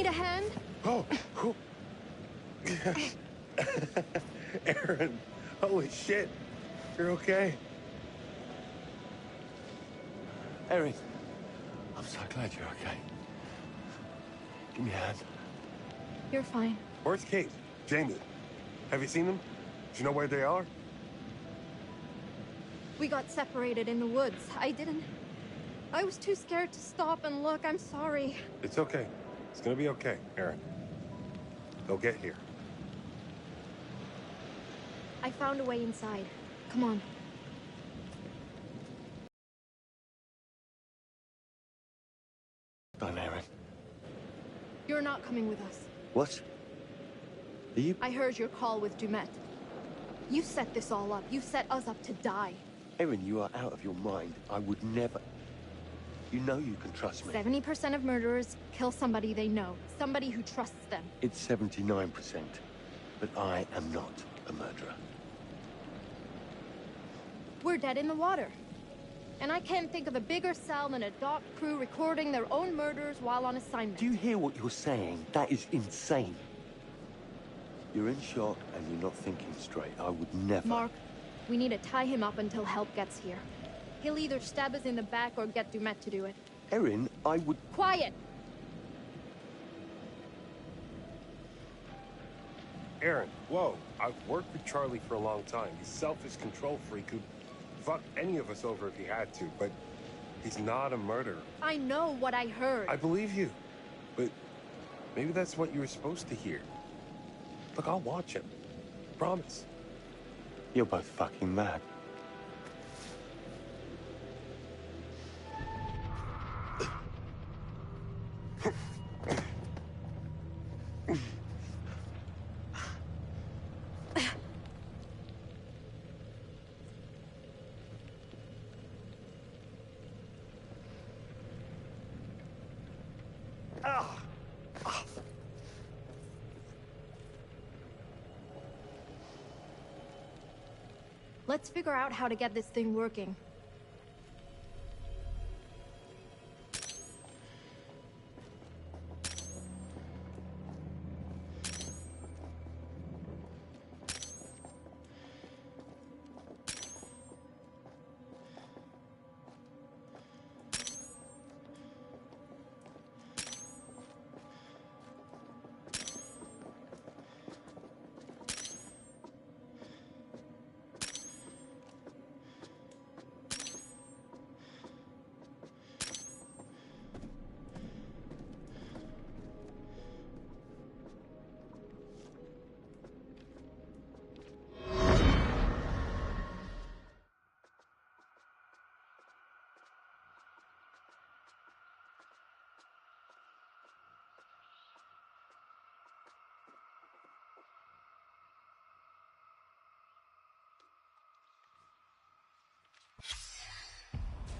a hand? Oh. Aaron, holy shit. You're okay. Aaron, I'm so glad you're okay. Give me a hand. You're fine. Where's Kate? Jamie? Have you seen them? Do you know where they are? We got separated in the woods. I was too scared to stop and look. I'm sorry. It's okay. It's gonna be okay, Aaron. They'll get here. I found a way inside. Come on. Done, Aaron. You're not coming with us. What? Are you? I heard your call with Dumet. You set this all up. You set us up to die. Aaron, you are out of your mind. I would never... You know you can trust me. 70% of murderers kill somebody they know. Somebody who trusts them. It's 79%. But I am not a murderer. We're dead in the water. And I can't think of a bigger sell than a dock crew recording their own murders while on assignment. Do you hear what you're saying? That is insane. You're in shock and you're not thinking straight. I would never... Mark, we need to tie him up until help gets here. He'll either stab us in the back or get Dumet to do it. Erin, I would... Quiet! Aaron, whoa. I've worked with Charlie for a long time. He's a selfish control freak who'd fuck any of us over if he had to, but he's not a murderer. I know what I heard. I believe you, but maybe that's what you were supposed to hear. Look, I'll watch him. Promise. You're both fucking mad. Let's figure out how to get this thing working.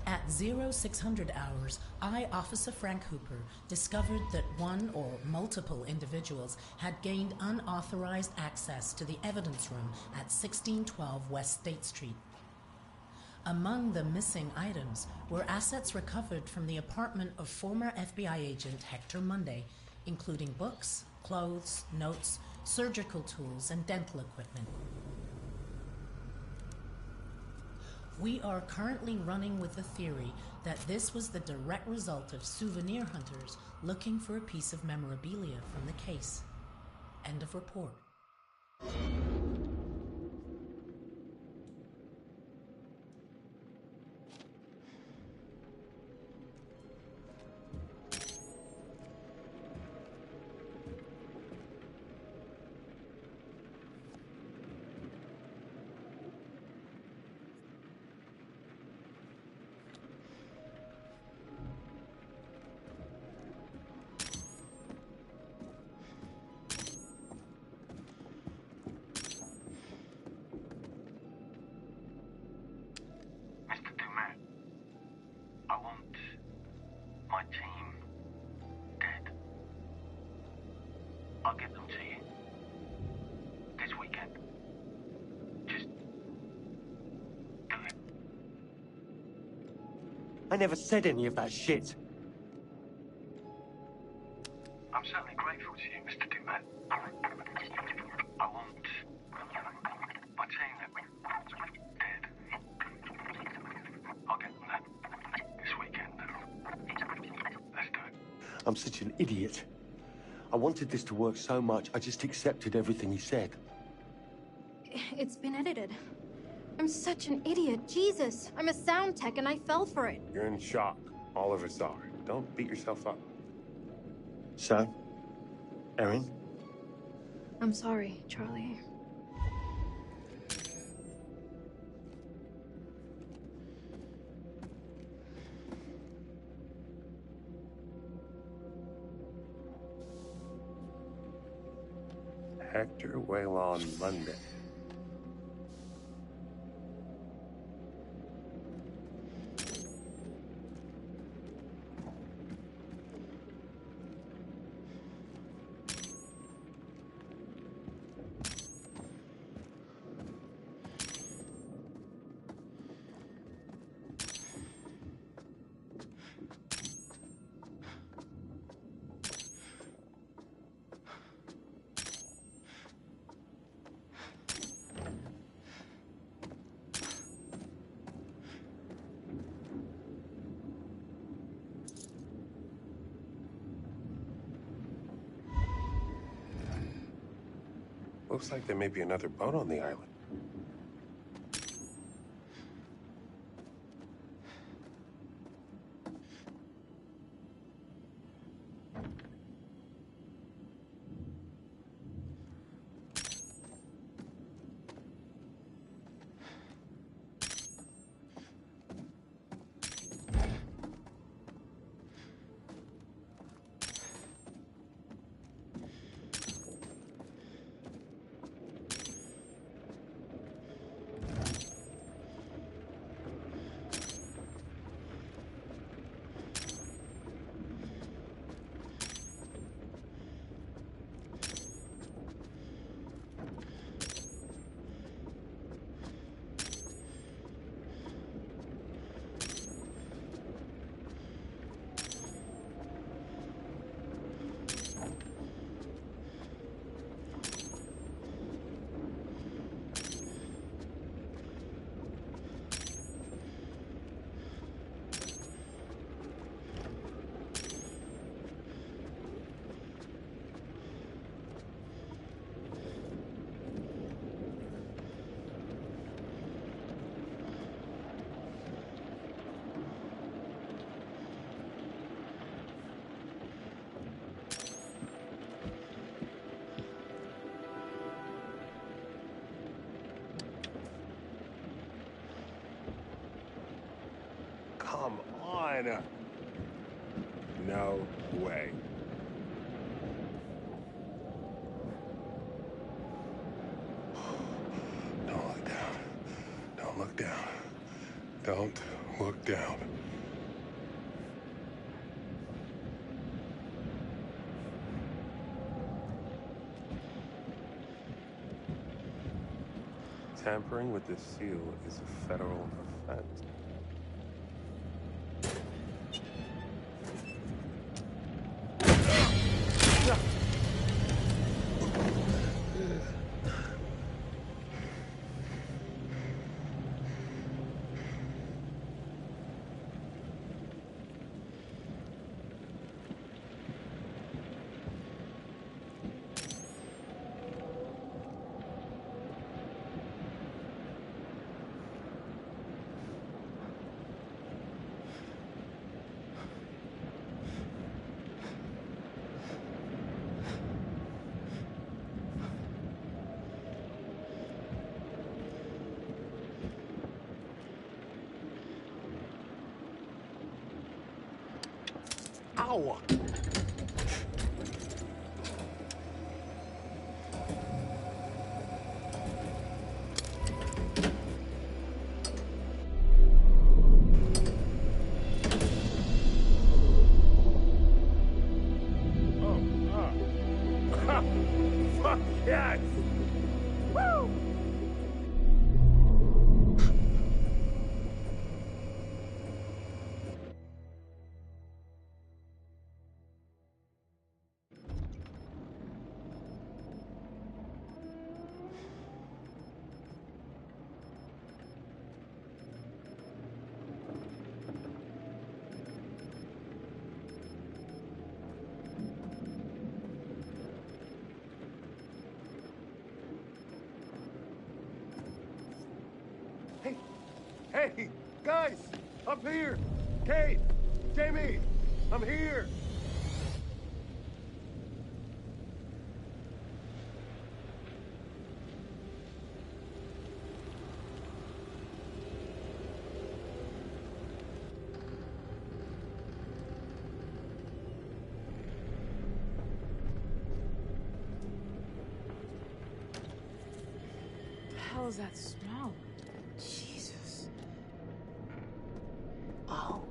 At 0600 hours, I, Officer Frank Hooper, discovered that one or multiple individuals had gained unauthorized access to the evidence room at 1612 West State Street. Among the missing items were assets recovered from the apartment of former FBI agent Hector Monday, including books, clothes, notes, surgical tools, and dental equipment. We are currently running with the theory that this was the direct result of souvenir hunters looking for a piece of memorabilia from the case. End of report. I'll get them to you. This weekend. Just do it. I never said any of that shit. I'm certainly grateful. grateful to you, Mr. Dingman. I want my team that we dead. I'll get them that this weekend. Let's do it. I'm such an idiot. I wanted this to work so much, I just accepted everything he said. It's been edited. I'm such an idiot. Jesus, I'm a sound tech and I fell for it. You're in shock. All of us are. Don't beat yourself up. So, Erin? I'm sorry, Charlie. Hector Waylon Monday. Looks like there may be another boat on the island. Come on. No way. Don't look down. Don't look down. Don't look down. Tampering with the seal is a federal offense. Ow! Fuck yes! Woo! Hey, guys, up here. Kate, Jamie, I'm here. What the hell is that smell? Jesus. Oh.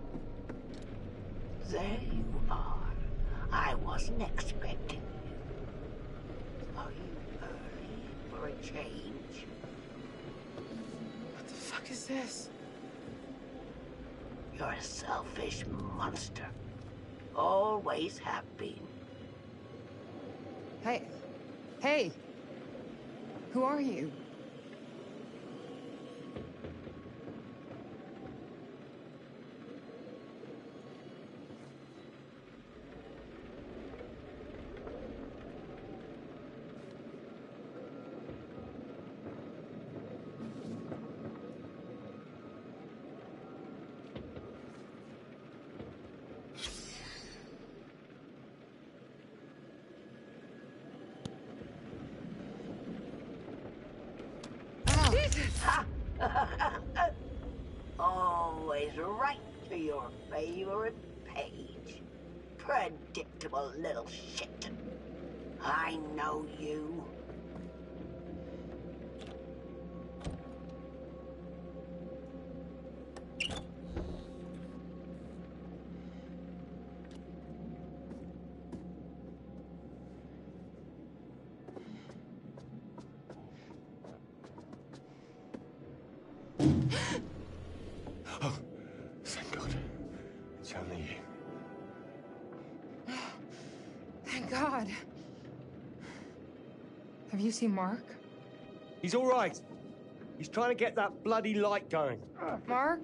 There you are. I wasn't expecting you. Are you early for a change? What the fuck is this? You're a selfish monster. Always have been. Hey. Hey. Who are you? Always right to your favorite page. Predictable little shit. I know you. Oh, thank God. It's only you. Thank God. Have you seen Mark? He's all right. He's trying to get that bloody light going. Mark?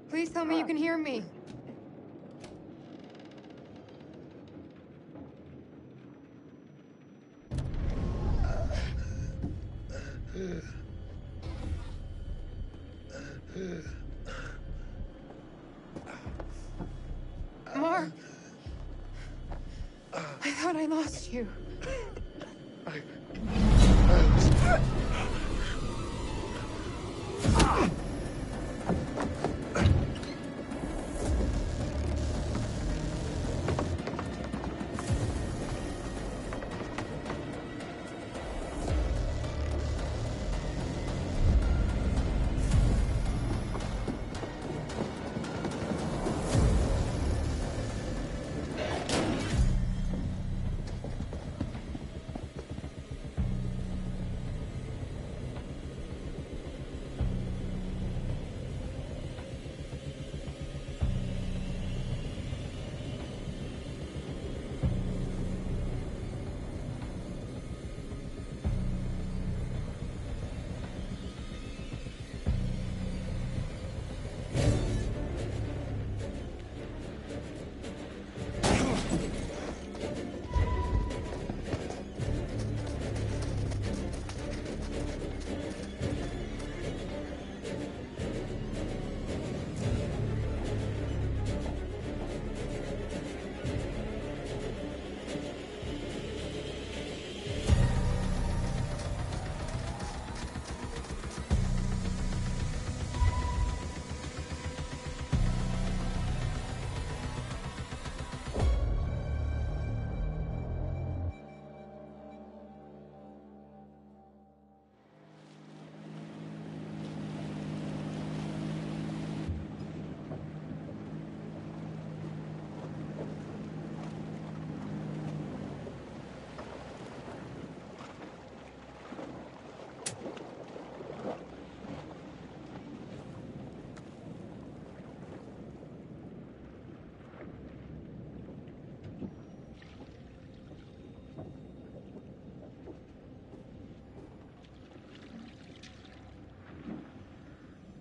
Please tell me you can hear me. Mark! I thought I lost you.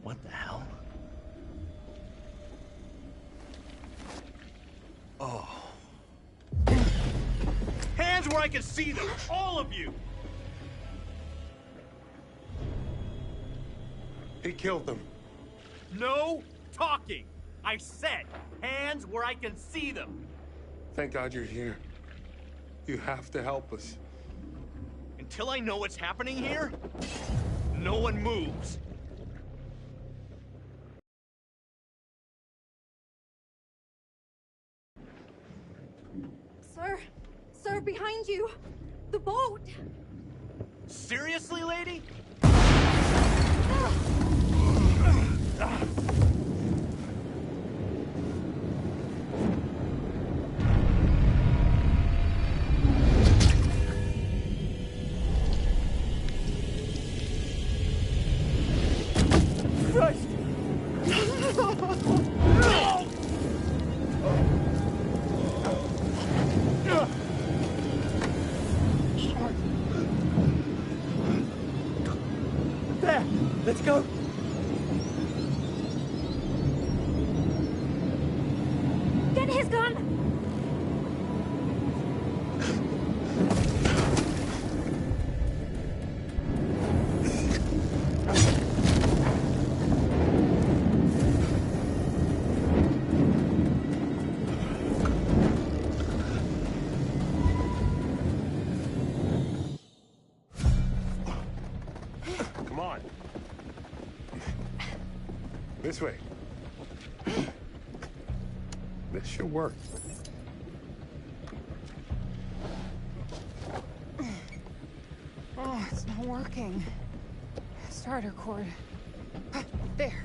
What the hell? Oh. Hands where I can see them! All of you! He killed them. No talking! I said, hands where I can see them! Thank God you're here. You have to help us. Until I know what's happening here, no one moves. Sir, behind you! The boat! Seriously, lady? Let's go. Get his gun! Come on. This way. This should work. Oh, it's not working. Starter cord. There.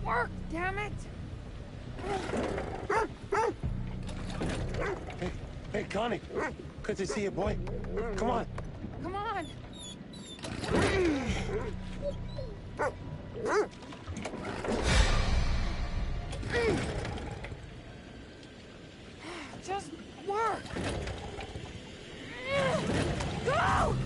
Work, damn it! Hey, Connie. Good to see you, boy. Come on. Come on! Just work! Go!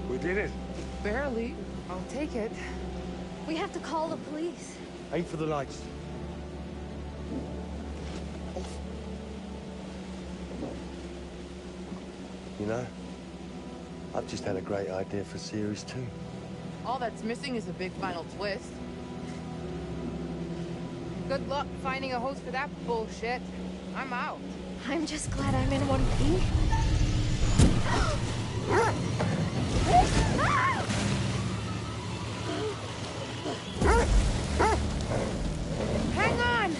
We did it. Barely. I'll take it. We have to call the police. Aim for the lights. You know, I've just had a great idea for series 2. All that's missing is a big final twist. Good luck finding a host for that bullshit. I'm out. I'm just glad I'm in one piece. Hang on!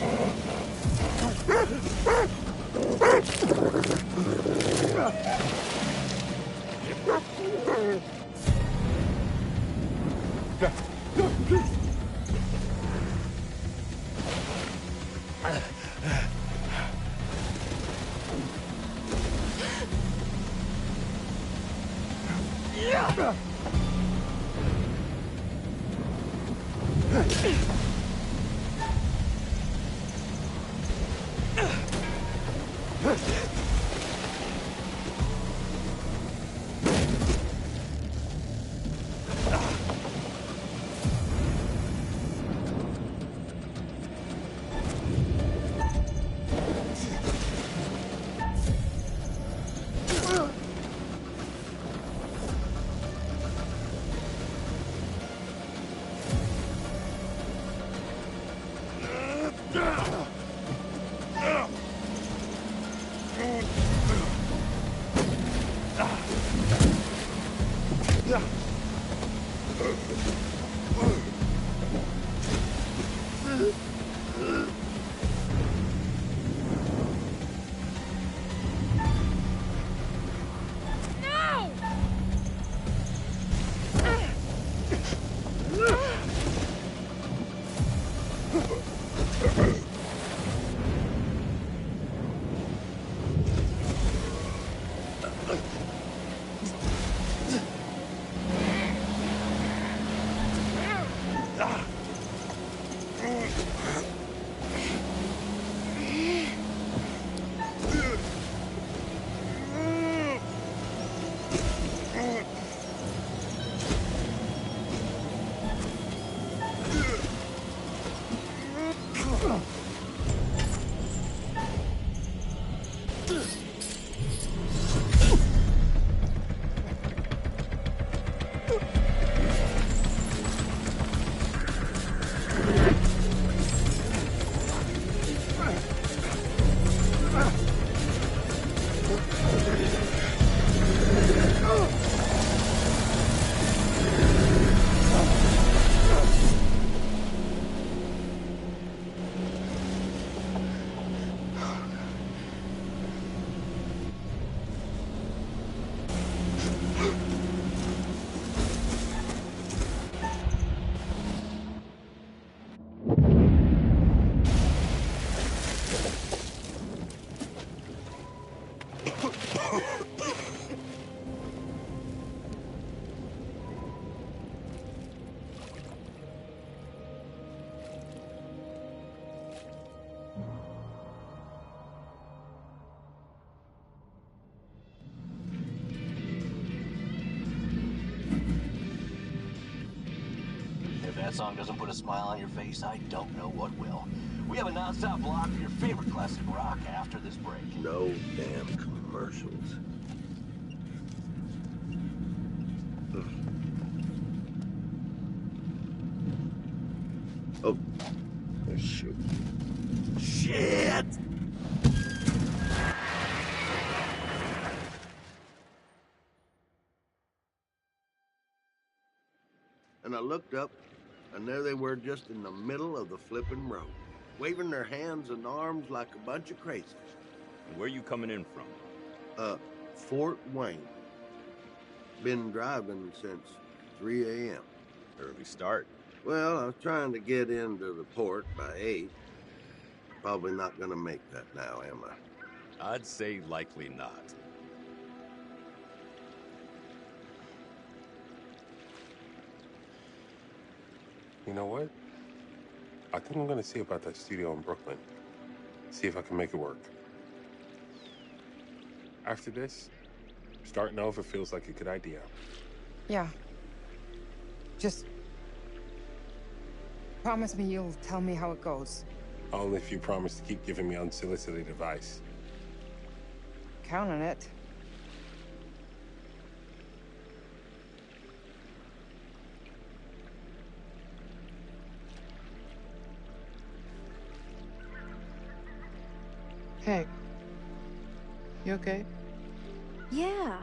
that song doesn't put a smile on your face, I don't know what will. We have a non-stop block of your favorite classic rock after this break. No damn commercials. Oh, shoot. Shit! And I looked up, and there they were just in the middle of the flipping road, waving their hands and arms like a bunch of crazies. And where you coming in from? Fort Wayne. Been driving since 3 a.m. Early start. Well, I was trying to get into the port by 8. Probably not gonna make that now, am I? I'd say likely not. You know what? I think I'm gonna see about that studio in Brooklyn. See if I can make it work. After this, starting over feels like a good idea. Yeah. Just promise me you'll tell me how it goes. Only if you promise to keep giving me unsolicited advice. Count on it. Hey. You okay? Yeah.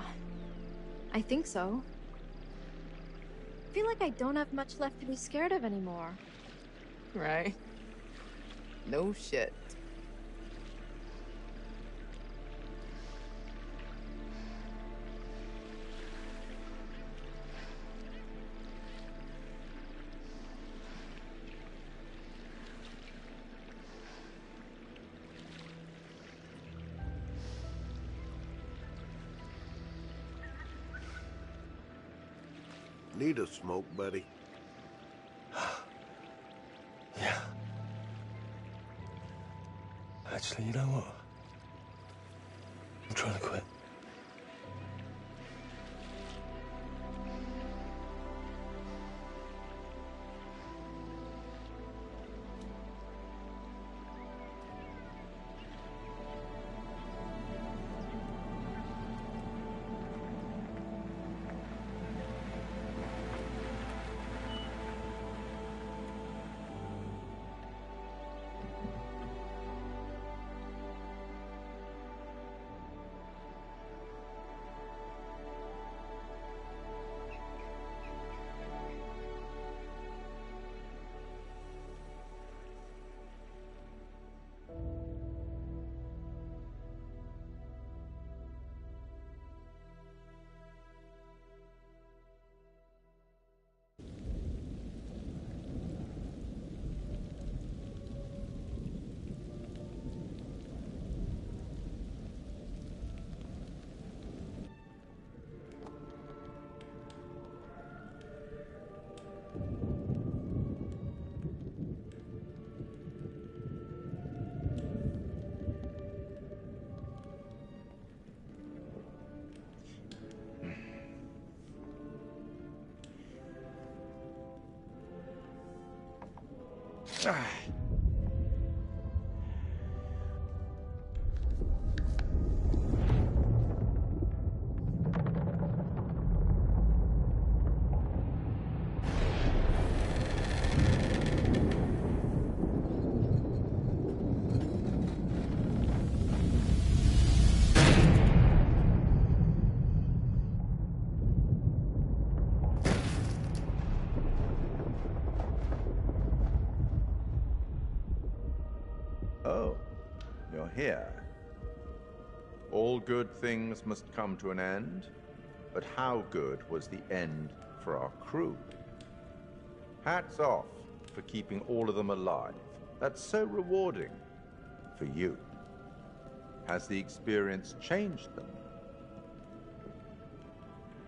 I think so. I feel like I don't have much left to be scared of anymore. Right? No shit. Need a smoke, buddy? Yeah. Actually, you know what? I'm trying to quit. Oh, you're here. All good things must come to an end, but how good was the end for our crew? Hats off for keeping all of them alive. That's so rewarding for you. Has the experience changed them?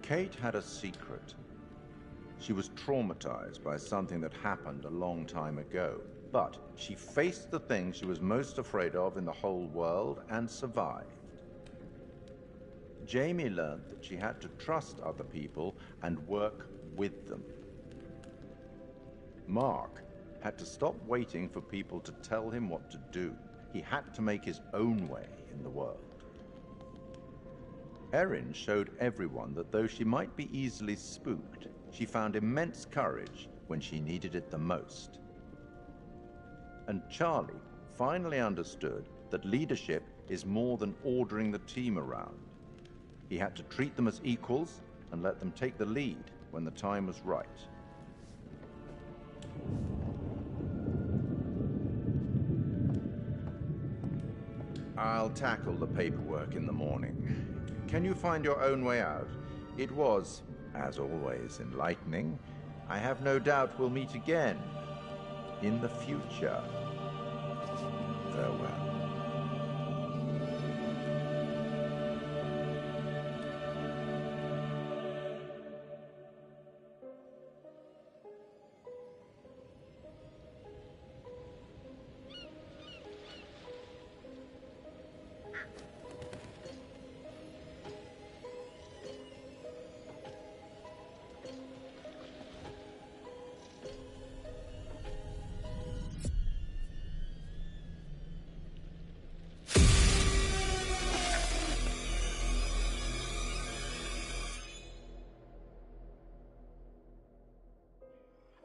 Kate had a secret. She was traumatized by something that happened a long time ago. But she faced the thing she was most afraid of in the whole world and survived. Jamie learned that she had to trust other people and work with them. Mark had to stop waiting for people to tell him what to do. He had to make his own way in the world. Erin showed everyone that though she might be easily spooked, she found immense courage when she needed it the most. And Charlie finally understood that leadership is more than ordering the team around. He had to treat them as equals and let them take the lead when the time was right. I'll tackle the paperwork in the morning. Can you find your own way out? It was, as always, enlightening. I have no doubt we'll meet again in the future. Farewell.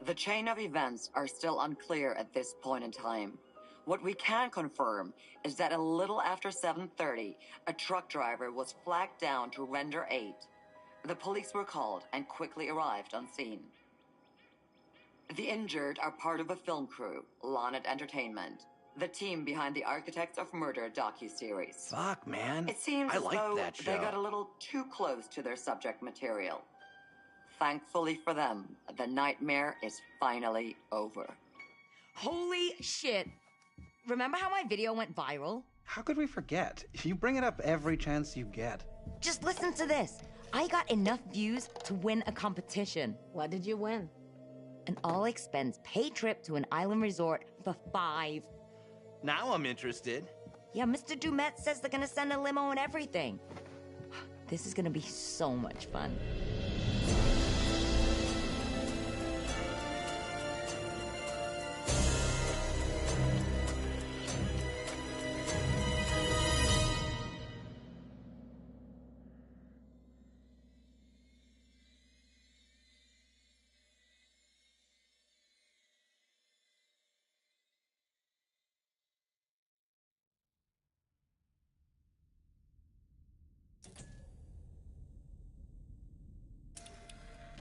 The chain of events are still unclear at this point in time. What we can confirm is that a little after 7:30, a truck driver was flagged down to render aid. The police were called and quickly arrived on scene. The injured are part of a film crew, Lonnet Entertainment, the team behind the Architects of Murder docuseries. Fuck, man. It seems I as like though that show. they got a little too close to their subject material. Thankfully for them, the nightmare is finally over. Holy shit. Remember how my video went viral? How could we forget? You bring it up every chance you get. Just listen to this. I got enough views to win a competition. What did you win? An all-expense paid trip to an island resort for 5. Now I'm interested. Yeah, Mr. Dumet says they're gonna send a limo and everything. This is gonna be so much fun.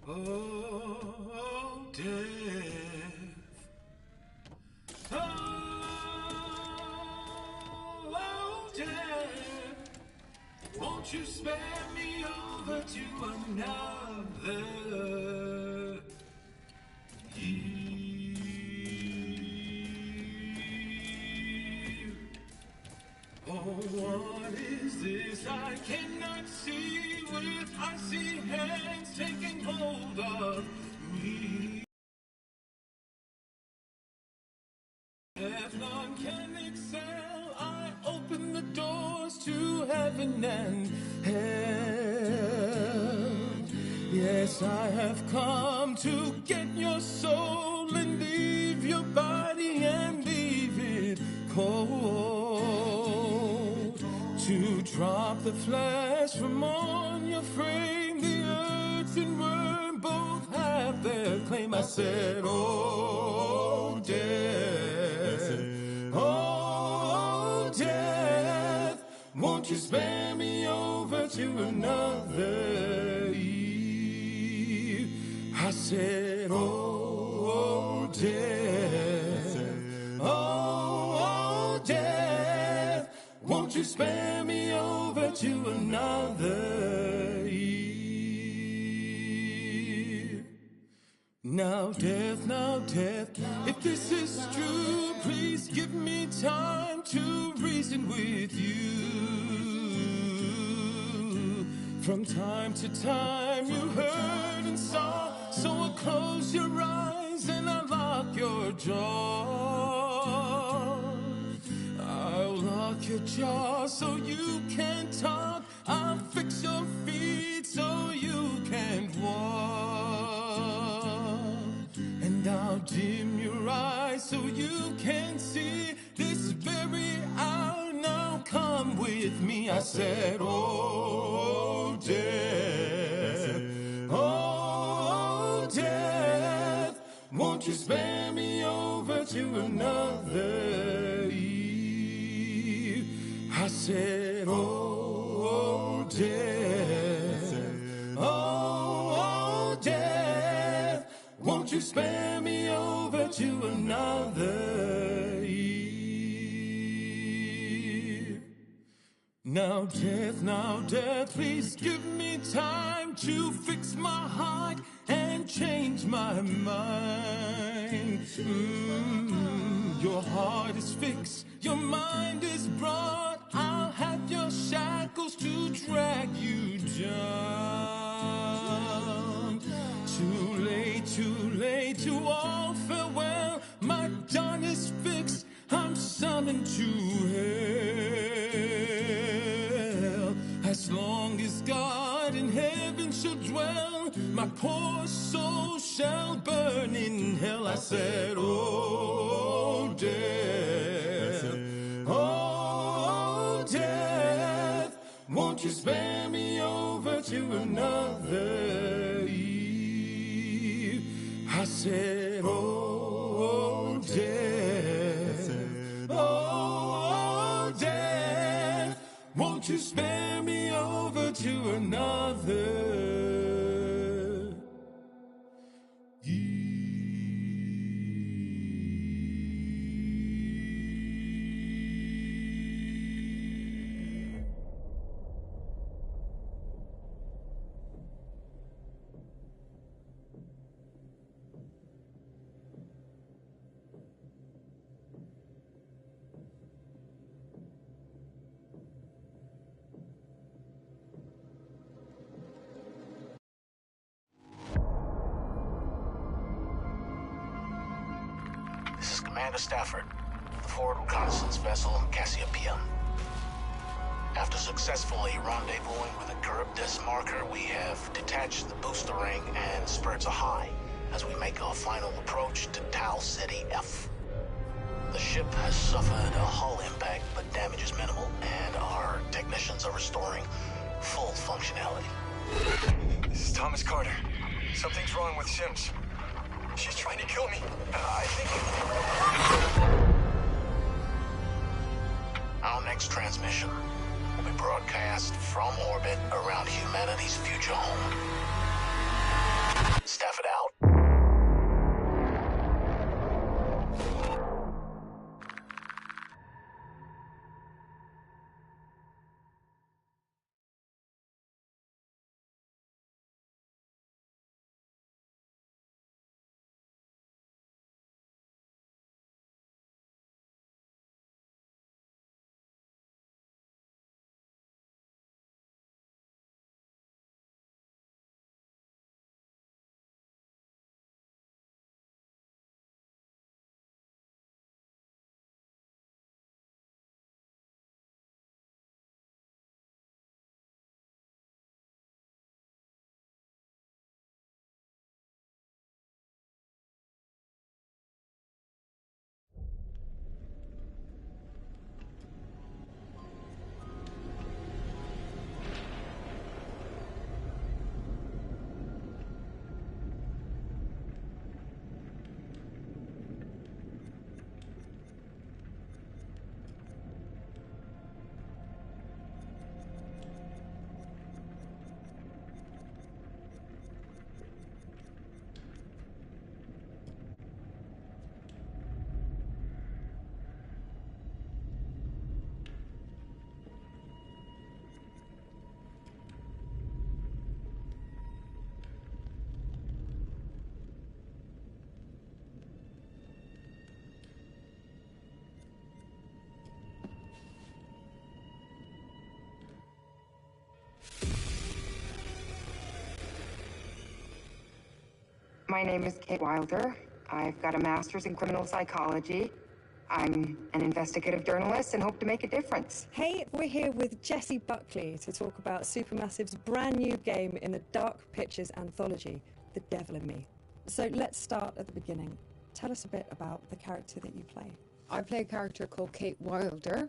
Oh, death. Oh, death. Won't you spare me over to another year? Oh, what is this I cannot see with icy hands taking hold of me? If none can excel, I open the doors to heaven and hell. Yes, I have come to get your soul and leave your body and leave it cold. To drop the flesh from on your frame, the earth and worm both have their claim. I said, oh, death, oh, death, won't you spare me over to another eve? I said, oh, death, oh, death, won't you spare me over to another eve? Now death, if this is true, please give me time to reason with you. From time to time you heard and saw, so close your eyes and unlock your jaw. I'll lock your jaw so you can talk. I'll fix your feet so you can walk. And I'll dim so you can see this very hour. Now come with me, I said, oh, death, oh, death, won't you spare me over to another eve? I said, oh, death, oh, death, won't you spare me over to another eve? Now, death, please give me time to fix my heart and change my mind. Your heart is fixed, your mind is broad. I'll have your shackles to drag you down. Too late to all farewell. My dawn is fixed, I'm summoned to hell. As long as God in heaven shall dwell, my poor soul shall burn in hell. I said, oh, death, oh, death, won't you spare me over to another eve? I said, oh, death, oh, death, won't you spare me over to another Commander Stafford, the forward reconnaissance vessel Cassiopeia. After successfully rendezvousing with a Charybdis marker, we have detached the booster ring and spirits are high as we make our final approach to Tau Ceti F. The ship has suffered a hull impact, but damage is minimal, and our technicians are restoring full functionality. This is Thomas Carter. Something's wrong with Sims. She's trying to kill me. I think... Our next transmission will be broadcast from orbit around humanity's future home. Stafford out. My name is Kate Wilder. I've got a master's in criminal psychology. I'm an investigative journalist and hope to make a difference. Hey, we're here with Jessie Buckley to talk about Supermassive's brand new game in the Dark Pictures anthology, The Devil in Me. So let's start at the beginning. Tell us a bit about the character that you play. I play a character called Kate Wilder,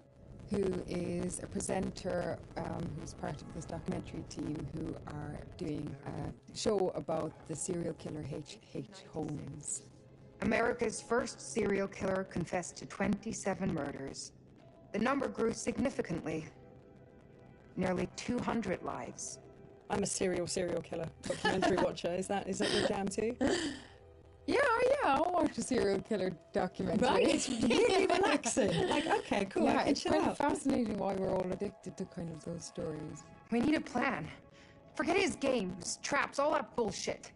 who is a presenter who's part of this documentary team who are doing a show about the serial killer H.H. Holmes. America's first serial killer confessed to 27 murders. The number grew significantly. Nearly 200 lives. I'm a serial killer documentary watcher. Is that your jam too? Yeah, I'll watch a serial killer documentary. Right, it's really relaxing. Like, okay, cool. Yeah, it's kind of fascinating why we're all addicted to kind of those stories. We need a plan. Forget his games, traps, all that bullshit.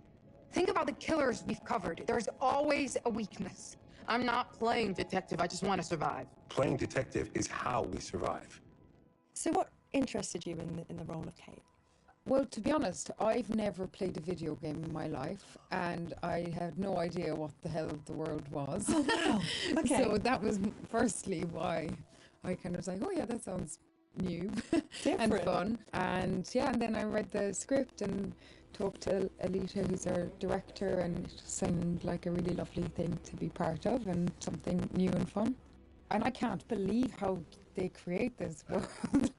Think about the killers we've covered. There's always a weakness. I'm not playing detective. I just want to survive. Playing detective is how we survive. So what interested you in the role of Kate? Well, to be honest, I've never played a video game in my life, and I had no idea what the hell the world was. Oh, wow. Okay. So that was firstly why I kind of was like, oh yeah, that sounds new and fun. And yeah, and then I read the script and talked to Alita, who's our director, and it just seemed like a really lovely thing to be part of and something new and fun. And I can't believe how they create this world.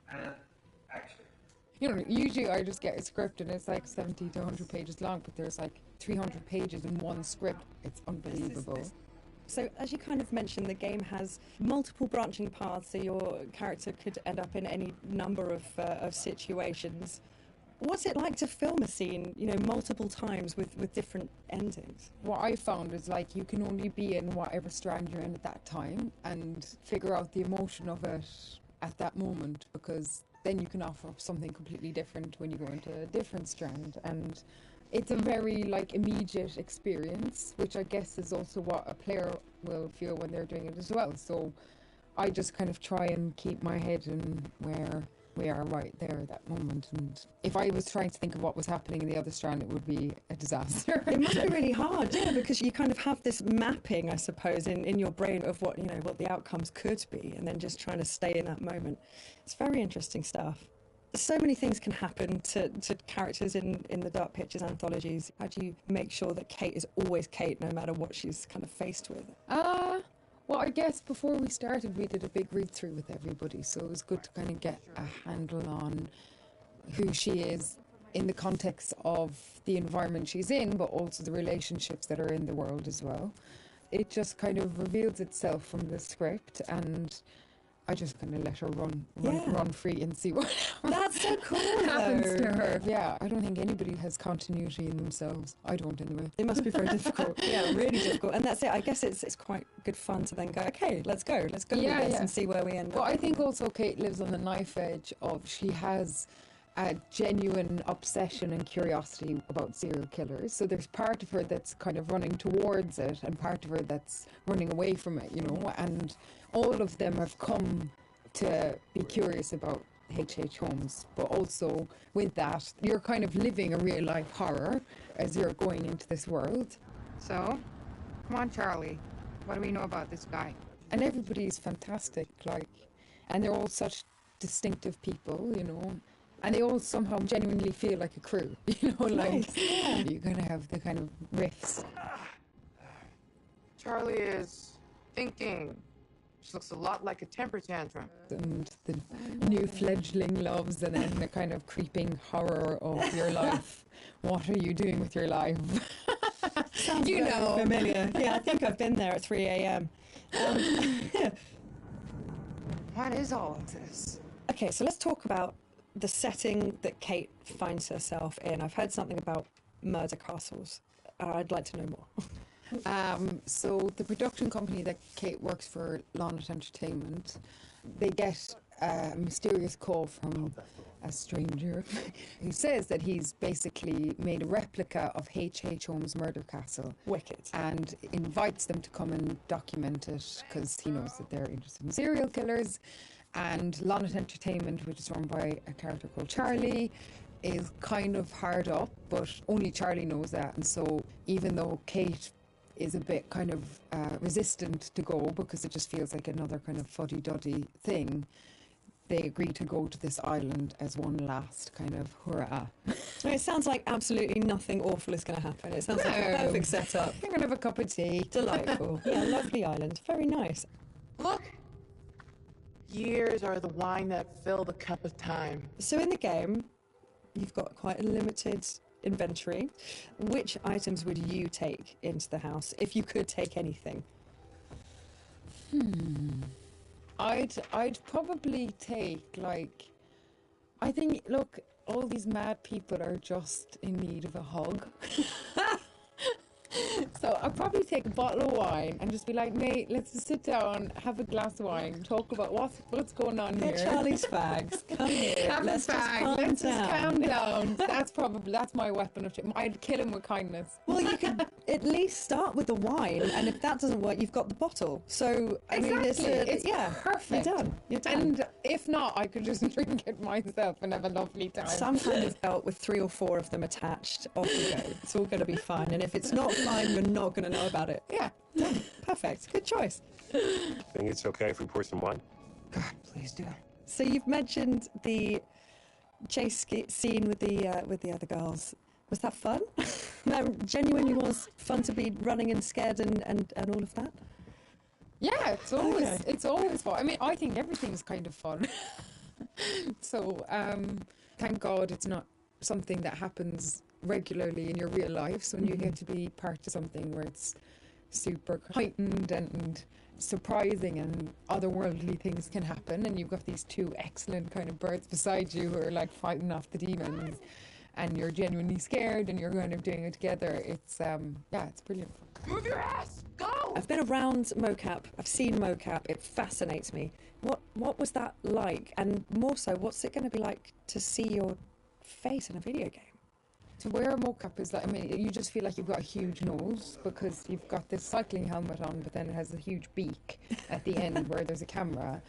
You know, usually I just get a script and it's like 70 to 100 pages long, but there's like 300 pages in one script. It's unbelievable. So as you kind of mentioned, the game has multiple branching paths, so your character could end up in any number of situations. What's it like to film a scene, you know, multiple times with different endings? What I found is like you can only be in whatever strand you're in at that time and figure out the emotion of it at that moment, because then you can offer up something completely different when you go into a different strand. And it's a very like immediate experience, which I guess is also what a player will feel when they're doing it as well. So I just kind of try and keep my head in where we are right there at that moment. And if I was trying to think of what was happening in the other strand, it would be a disaster. It must be really hard, yeah, because you kind of have this mapping, I suppose, in your brain of what, you know, what the outcomes could be, and then just trying to stay in that moment. It's very interesting stuff. So many things can happen to characters in the Dark Pictures anthologies. How do you make sure that Kate is always Kate, no matter what she's kind of faced with? Well, I guess before we started, we did a big read-through with everybody, so it was good to kind of get a handle on who she is in the context of the environment she's in, but also the relationships that are in the world as well. It just kind of reveals itself from the script, and I just kind of let her run free and see what That's so cool, happens to her. Yeah, I don't think anybody has continuity in themselves. I don't anyway. It must be very difficult. Yeah, really difficult. And that's it. I guess it's quite good fun to then go, okay, let's go with this and see where we end up. Well, I think also Kate lives on the knife edge of, she has a genuine obsession and curiosity about serial killers. So there's part of her that's kind of running towards it and part of her that's running away from it, you know, and all of them have come to be curious about H.H. Holmes, but also with that, you're kind of living a real life horror as you're going into this world. So, come on, Charlie. What do we know about this guy? And everybody's fantastic, like, and they're all such distinctive people, you know, and they all somehow genuinely feel like a crew, you know, like, nice, yeah. You're gonna have the kind of riffs. Charlie is thinking. She looks a lot like a temper tantrum. And the new fledgling loves, and then the kind of creeping horror of your life. What are you doing with your life? Sounds very familiar. Yeah, I think I've been there at 3 a.m. What is all of this? Okay, so let's talk about the setting that Kate finds herself in. I've heard something about murder castles. I'd like to know more. So the production company that Kate works for, Launit Entertainment, they get a mysterious call from a stranger who says that he's basically made a replica of H.H. Holmes' murder castle. Wicked. And invites them to come and document it because he knows that they're interested in serial killers. And Launit Entertainment, which is run by a character called Charlie, is kind of hard up, but only Charlie knows that. And so even though Kate is a bit kind of resistant to go because it just feels like another kind of fuddy-duddy thing, they agree to go to this island as one last kind of hurrah. It sounds like absolutely nothing awful is going to happen. It sounds like a perfect setup. You're going to have a cup of tea. Delightful. Yeah, lovely island. Very nice. Look! Years are the wine that fill the cup of time. So in the game, you've got quite a limited inventory. Which items would you take into the house if you could take anything? I'd probably take, like, I think, look, all these mad people are just in need of a hug. So I'd probably take a bottle of wine and just be like, mate, let's just sit down, have a glass of wine, talk about what's going on here. Get Charlie's fags. Come here. Have Let's a just fag. calm Let's down. just calm down. That's my weapon of choice. I'd kill him with kindness. Well, you could at least start with the wine, and if that doesn't work, you've got the bottle. So I mean, it's perfect. You're done. You're done. And if not, I could just drink it myself and have a lovely time. Some kind of belt with 3 or 4 of them attached. Off you go. It's all going to be fine. And if it's not fine, you're not going to know about it. Yeah. Done. Perfect. Good choice. Think it's okay if we pour some wine? God, please do. So you've mentioned the chase scene with the other girls. Was that fun? That genuinely was fun to be running and scared and all of that? Yeah, it's always fun. I mean, I think everything's kind of fun. So, thank God it's not something that happens regularly in your real life. So when you get to be part of something where it's super heightened and surprising and otherworldly things can happen, and you've got these 2 excellent kind of birds beside you who are like fighting off the demons, and you're genuinely scared and you're kind of doing it together, it's it's brilliant. Move your ass! Go! I've been around mocap. I've seen mocap. It fascinates me. What was that like? And more so, what's it going to be like to see your face in a video game? To wear a mocap is like, I mean, you just feel like you've got a huge nose because you've got this cycling helmet on, but then it has a huge beak at the end where there's a camera.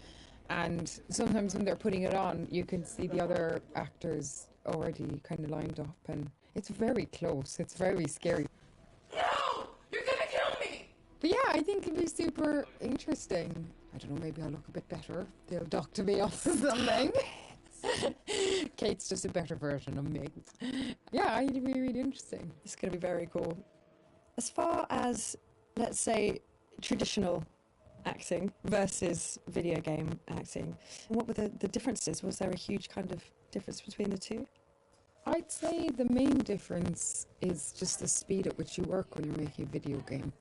And sometimes when they're putting it on, you can see the other actors already kind of lined up, and it's very close. It's very scary. No! You're gonna kill me! But yeah, I think it'd be super interesting. I don't know, maybe I'll look a bit better. They'll doctor me off or something. Kate's just a better version of me. Yeah, it'd be really interesting. It's going to be very cool. As far as, let's say, traditional acting versus video game acting, what were the differences? Was there a huge kind of difference between the two? I'd say the main difference is just the speed at which you work when you're making a video game.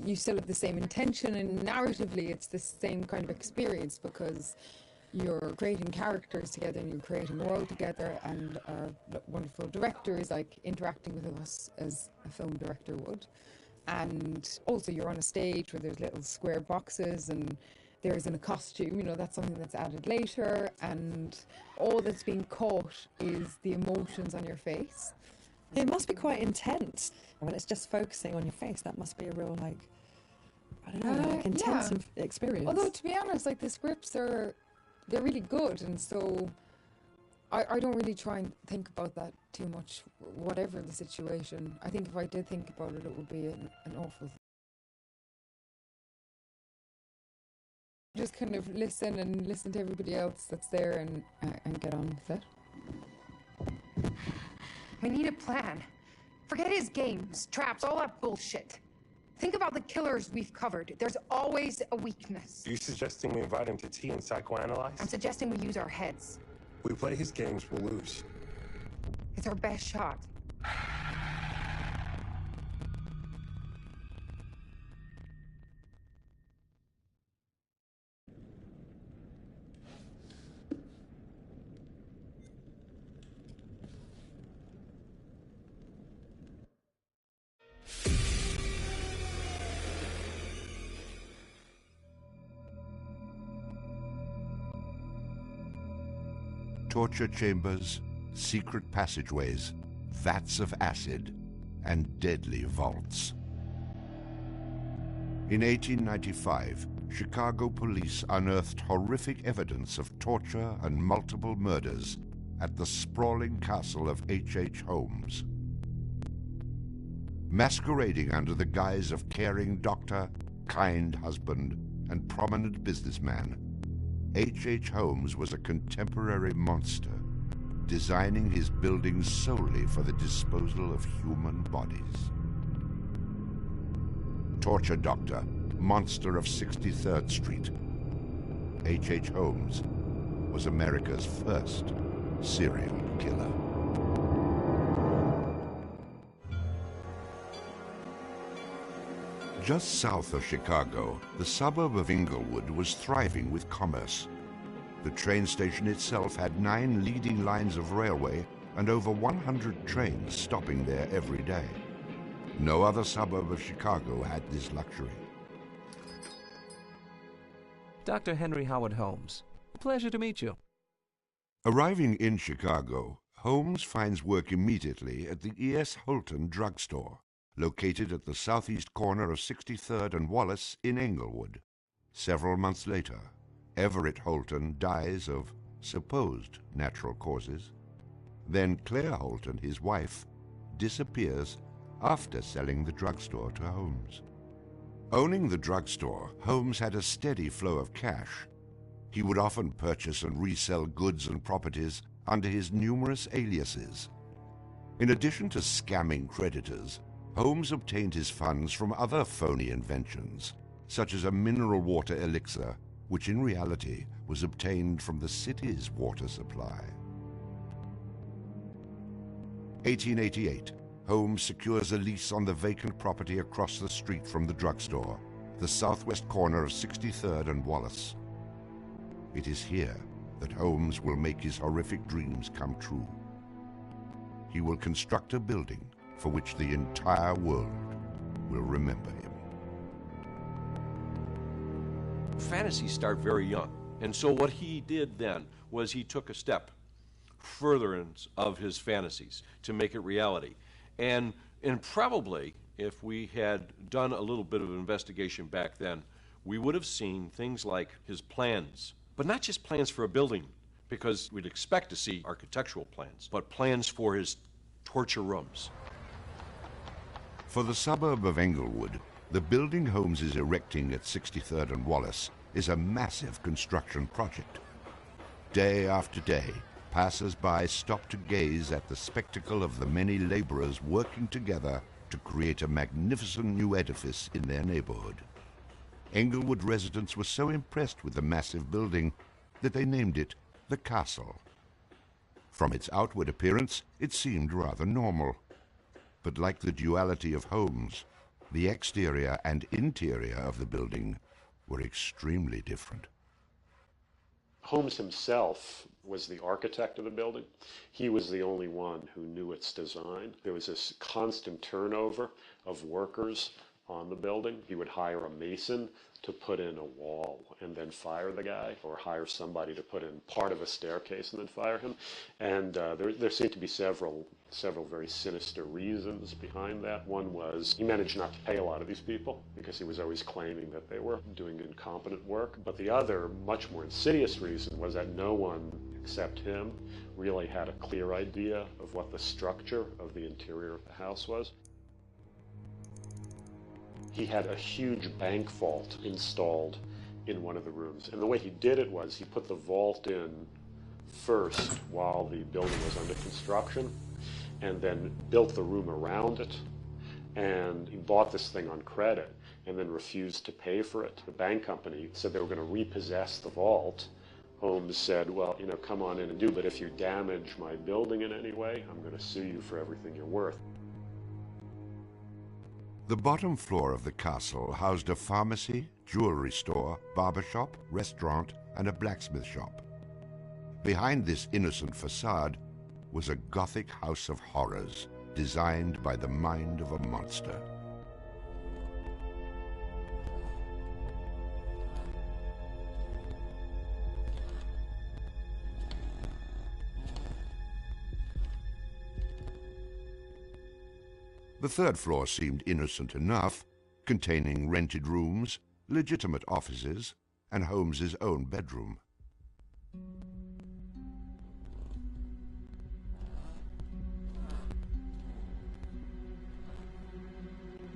You still have the same intention, and narratively it's the same kind of experience because you're creating characters together and you're creating a world together, and our wonderful director is like interacting with us as a film director would. And also you're on a stage where there's little square boxes and there isn't a costume, you know, that's something that's added later, and all that's being caught is the emotions on your face. It must be quite intense when it's just focusing on your face. That must be a real, like, I don't know, like intense experience. Although, to be honest, like, the scripts they're really good, and so I don't really try and think about that too much, whatever the situation. I think if I did think about it, it would be an awful thing. Just kind of listen to everybody else that's there and get on with it. We need a plan. Forget his games, traps, all that bullshit. Think about the killers we've covered. There's always a weakness. Are you suggesting we invite him to tea and psychoanalyze? I'm suggesting we use our heads. We play his games, we'll lose. It's our best shot. Torture chambers, secret passageways, vats of acid, and deadly vaults. In 1895, Chicago police unearthed horrific evidence of torture and multiple murders at the sprawling castle of H.H. Holmes. Masquerading under the guise of caring doctor, kind husband, and prominent businessman, H.H. Holmes was a contemporary monster, designing his buildings solely for the disposal of human bodies. Torture Doctor, monster of 63rd Street, H.H. Holmes was America's first serial killer. Just south of Chicago, the suburb of Englewood was thriving with commerce. The train station itself had 9 leading lines of railway and over 100 trains stopping there every day. No other suburb of Chicago had this luxury. Dr. Henry Howard Holmes. Pleasure to meet you. Arriving in Chicago, Holmes finds work immediately at the E.S. Holton drugstore, located at the southeast corner of 63rd and Wallace in Englewood. Several months later, Everett Holton dies of supposed natural causes. Then Claire Holton, his wife, disappears after selling the drugstore to Holmes. Owning the drugstore, Holmes had a steady flow of cash. He would often purchase and resell goods and properties under his numerous aliases. In addition to scamming creditors, Holmes obtained his funds from other phony inventions, such as a mineral water elixir, which in reality was obtained from the city's water supply. 1888, Holmes secures a lease on the vacant property across the street from the drugstore, the southwest corner of 63rd and Wallace. It is here that Holmes will make his horrific dreams come true. He will construct a building for which the entire world will remember him. Fantasies start very young. And so what he did then was he took a step furtherance of his fantasies to make it reality. And probably, if we had done a little bit of investigation back then, we would have seen things like his plans, but not just plans for a building, because we'd expect to see architectural plans, but plans for his torture rooms. For the suburb of Englewood, the building Holmes is erecting at 63rd and Wallace is a massive construction project. Day after day, passers-by stop to gaze at the spectacle of the many laborers working together to create a magnificent new edifice in their neighborhood. Englewood residents were so impressed with the massive building that they named it the Castle. From its outward appearance, it seemed rather normal. But like the duality of Holmes, the exterior and interior of the building were extremely different. Holmes himself was the architect of the building. He was the only one who knew its design. There was this constant turnover of workers on the building. He would hire a mason to put in a wall and then fire the guy, or hire somebody to put in part of a staircase and then fire him. And there seemed to be several very sinister reasons behind that. One was he managed not to pay a lot of these people because he was always claiming that they were doing incompetent work. But the other, much more insidious reason was that no one except him really had a clear idea of what the structure of the interior of the house was. He had a huge bank vault installed in one of the rooms. And the way he did it was he put the vault in first while the building was under construction, and then built the room around it. And he bought this thing on credit and then refused to pay for it. The bank company said they were going to repossess the vault. Holmes said, well, come on in and do, but if you damage my building in any way, I'm going to sue you for everything you're worth. The bottom floor of the castle housed a pharmacy, jewelry store, barber shop, restaurant, and a blacksmith shop. Behind this innocent facade was a Gothic house of horrors designed by the mind of a monster. The third floor seemed innocent enough, containing rented rooms, legitimate offices, and Holmes's own bedroom.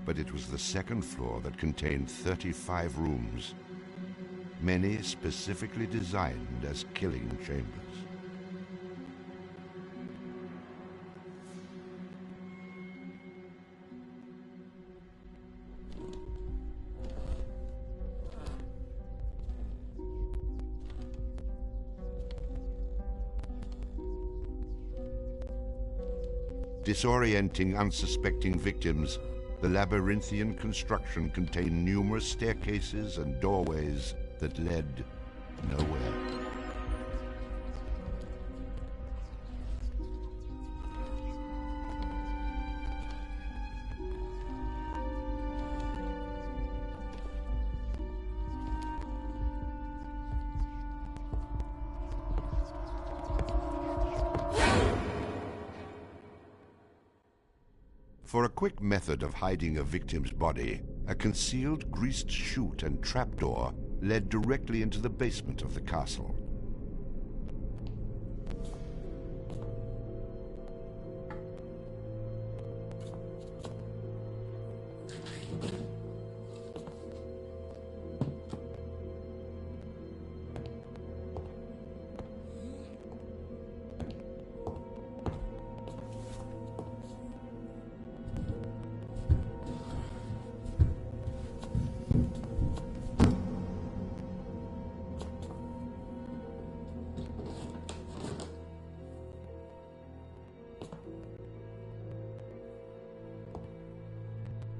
But it was the second floor that contained 35 rooms. many specifically designed as killing chambers. Disorienting unsuspecting victims, the labyrinthian construction contained numerous staircases and doorways that led nowhere. For a quick method of hiding a victim's body, a concealed greased chute and trapdoor led directly into the basement of the castle.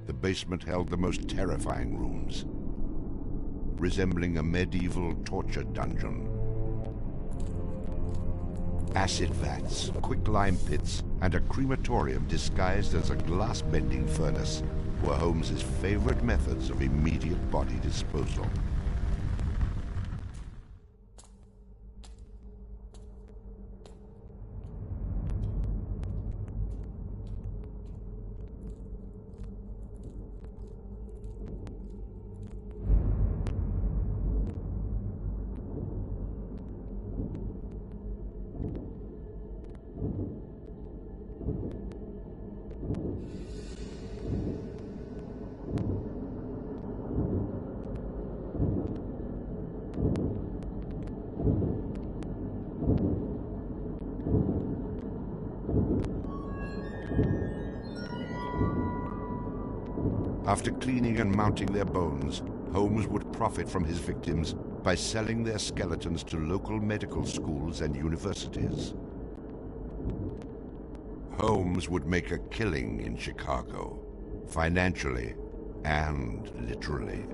The basement held the most terrifying rooms, resembling a medieval torture dungeon. Acid vats, quicklime pits, and a crematorium disguised as a glass-bending furnace were Holmes's favorite methods of immediate body disposal. After cleaning and mounting their bones, Holmes would profit from his victims by selling their skeletons to local medical schools and universities. Holmes would make a killing in Chicago, financially and literally.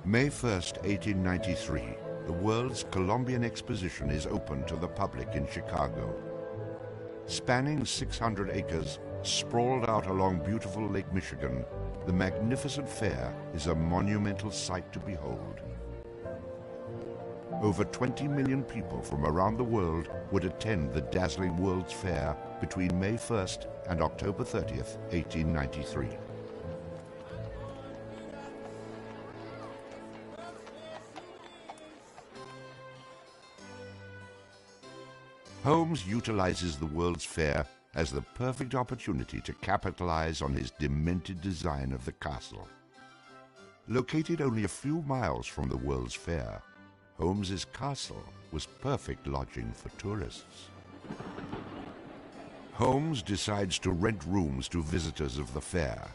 May 1st, 1893, the World's Columbian Exposition is open to the public in Chicago. Spanning 600 acres, sprawled out along beautiful Lake Michigan, the magnificent fair is a monumental sight to behold. Over 20 million people from around the world would attend the dazzling World's Fair between May 1st and October 30th, 1893. Holmes utilizes the World's Fair as the perfect opportunity to capitalize on his demented design of the castle. Located only a few miles from the World's Fair, Holmes's castle was perfect lodging for tourists. Holmes decides to rent rooms to visitors of the fair.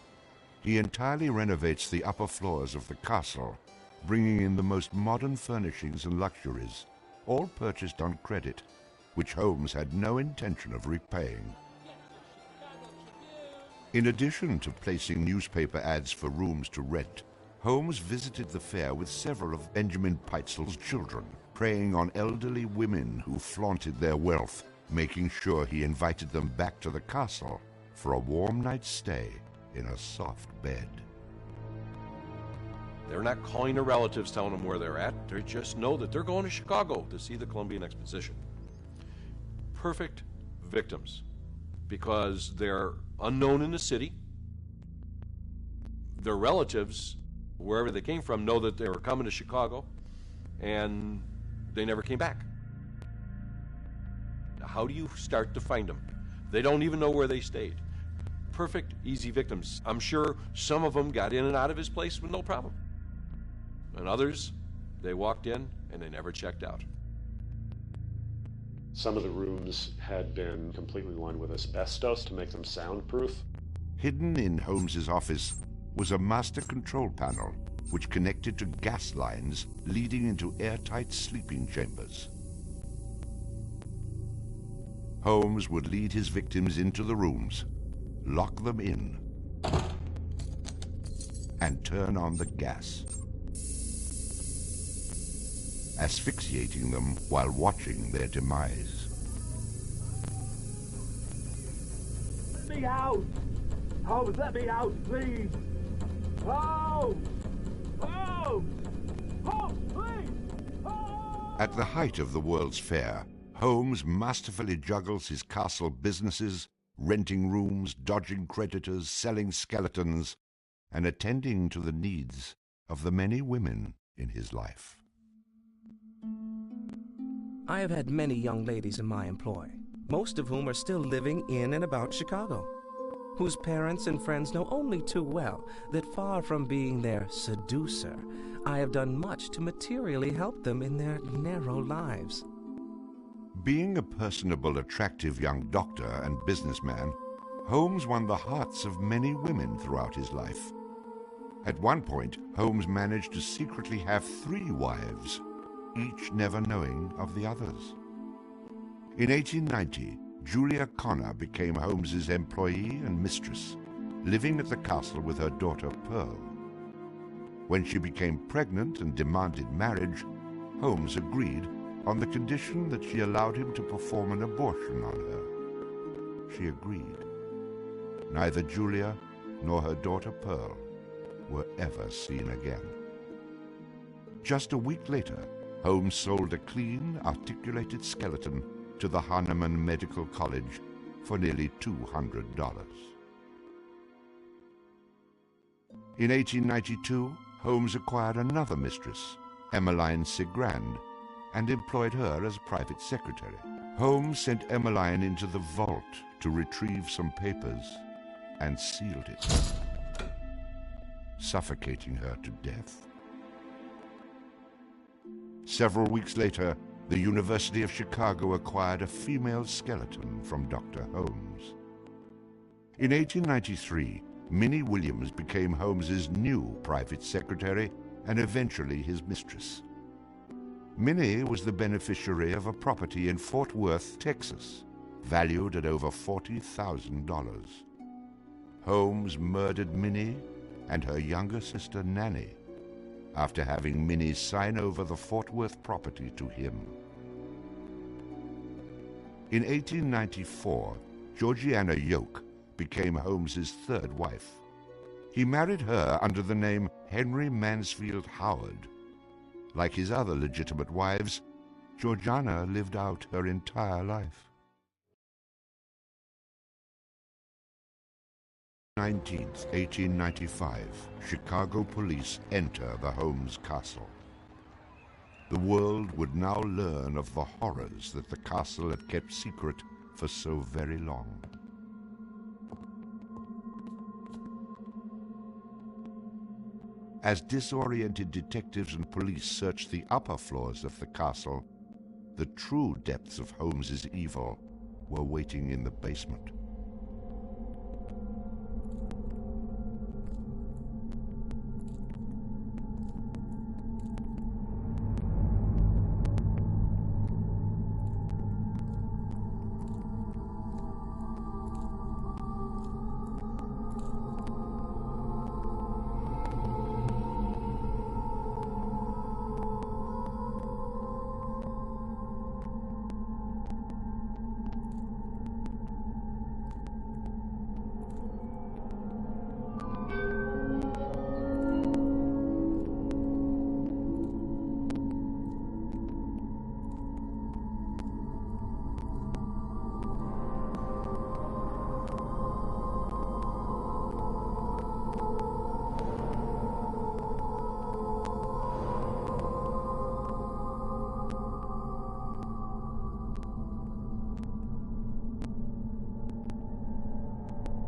He entirely renovates the upper floors of the castle, bringing in the most modern furnishings and luxuries, all purchased on credit, which Holmes had no intention of repaying. In addition to placing newspaper ads for rooms to rent, Holmes visited the fair with several of Benjamin Peitzel's children, preying on elderly women who flaunted their wealth, making sure he invited them back to the castle for a warm night's stay in a soft bed. They're not calling their relatives, telling them where they're at. They just know that they're going to Chicago to see the Columbian Exposition. Perfect victims, because they're unknown in the city. Their relatives, wherever they came from, know that they were coming to Chicago, and they never came back. How do you start to find them? They don't even know where they stayed. Perfect, easy victims. I'm sure some of them got in and out of his place with no problem. And others, they walked in and they never checked out. Some of the rooms had been completely lined with asbestos to make them soundproof. Hidden in Holmes's office was a master control panel which connected to gas lines leading into airtight sleeping chambers. Holmes would lead his victims into the rooms, lock them in, and turn on the gas, asphyxiating them while watching their demise. Let me out! Holmes, let me out, please! Holmes! Holmes! Holmes, please! Holmes! At the height of the World's Fair, Holmes masterfully juggles his castle businesses, renting rooms, dodging creditors, selling skeletons, and attending to the needs of the many women in his life. I have had many young ladies in my employ, most of whom are still living in and about Chicago, whose parents and friends know only too well that far from being their seducer, I have done much to materially help them in their narrow lives. Being a personable, attractive young doctor and businessman, Holmes won the hearts of many women throughout his life. At one point, Holmes managed to secretly have 3 wives, each never knowing of the others. In 1890, Julia Connor became Holmes's employee and mistress, living at the castle with her daughter Pearl. When she became pregnant and demanded marriage, Holmes agreed on the condition that she allowed him to perform an abortion on her. She agreed. Neither Julia nor her daughter Pearl were ever seen again. Just a week later, Holmes sold a clean, articulated skeleton to the Hahnemann Medical College for nearly $200. In 1892, Holmes acquired another mistress, Emmeline Sigrand, and employed her as private secretary. Holmes sent Emmeline into the vault to retrieve some papers and sealed it, suffocating her to death. Several weeks later, the University of Chicago acquired a female skeleton from Dr. Holmes. In 1893, Minnie Williams became Holmes's new private secretary and eventually his mistress. Minnie was the beneficiary of a property in Fort Worth, Texas, valued at over $40,000. Holmes murdered Minnie and her younger sister Nanny after having Minnie sign over the Fort Worth property to him. In 1894, Georgiana Yoke became Holmes's 3rd wife. He married her under the name Henry Mansfield Howard. Like his other legitimate wives, Georgiana lived out her entire life. 19th, 1895, Chicago police enter the Holmes castle. The world would now learn of the horrors that the castle had kept secret for so very long. As disoriented detectives and police searched the upper floors of the castle, the true depths of Holmes's evil were waiting in the basement.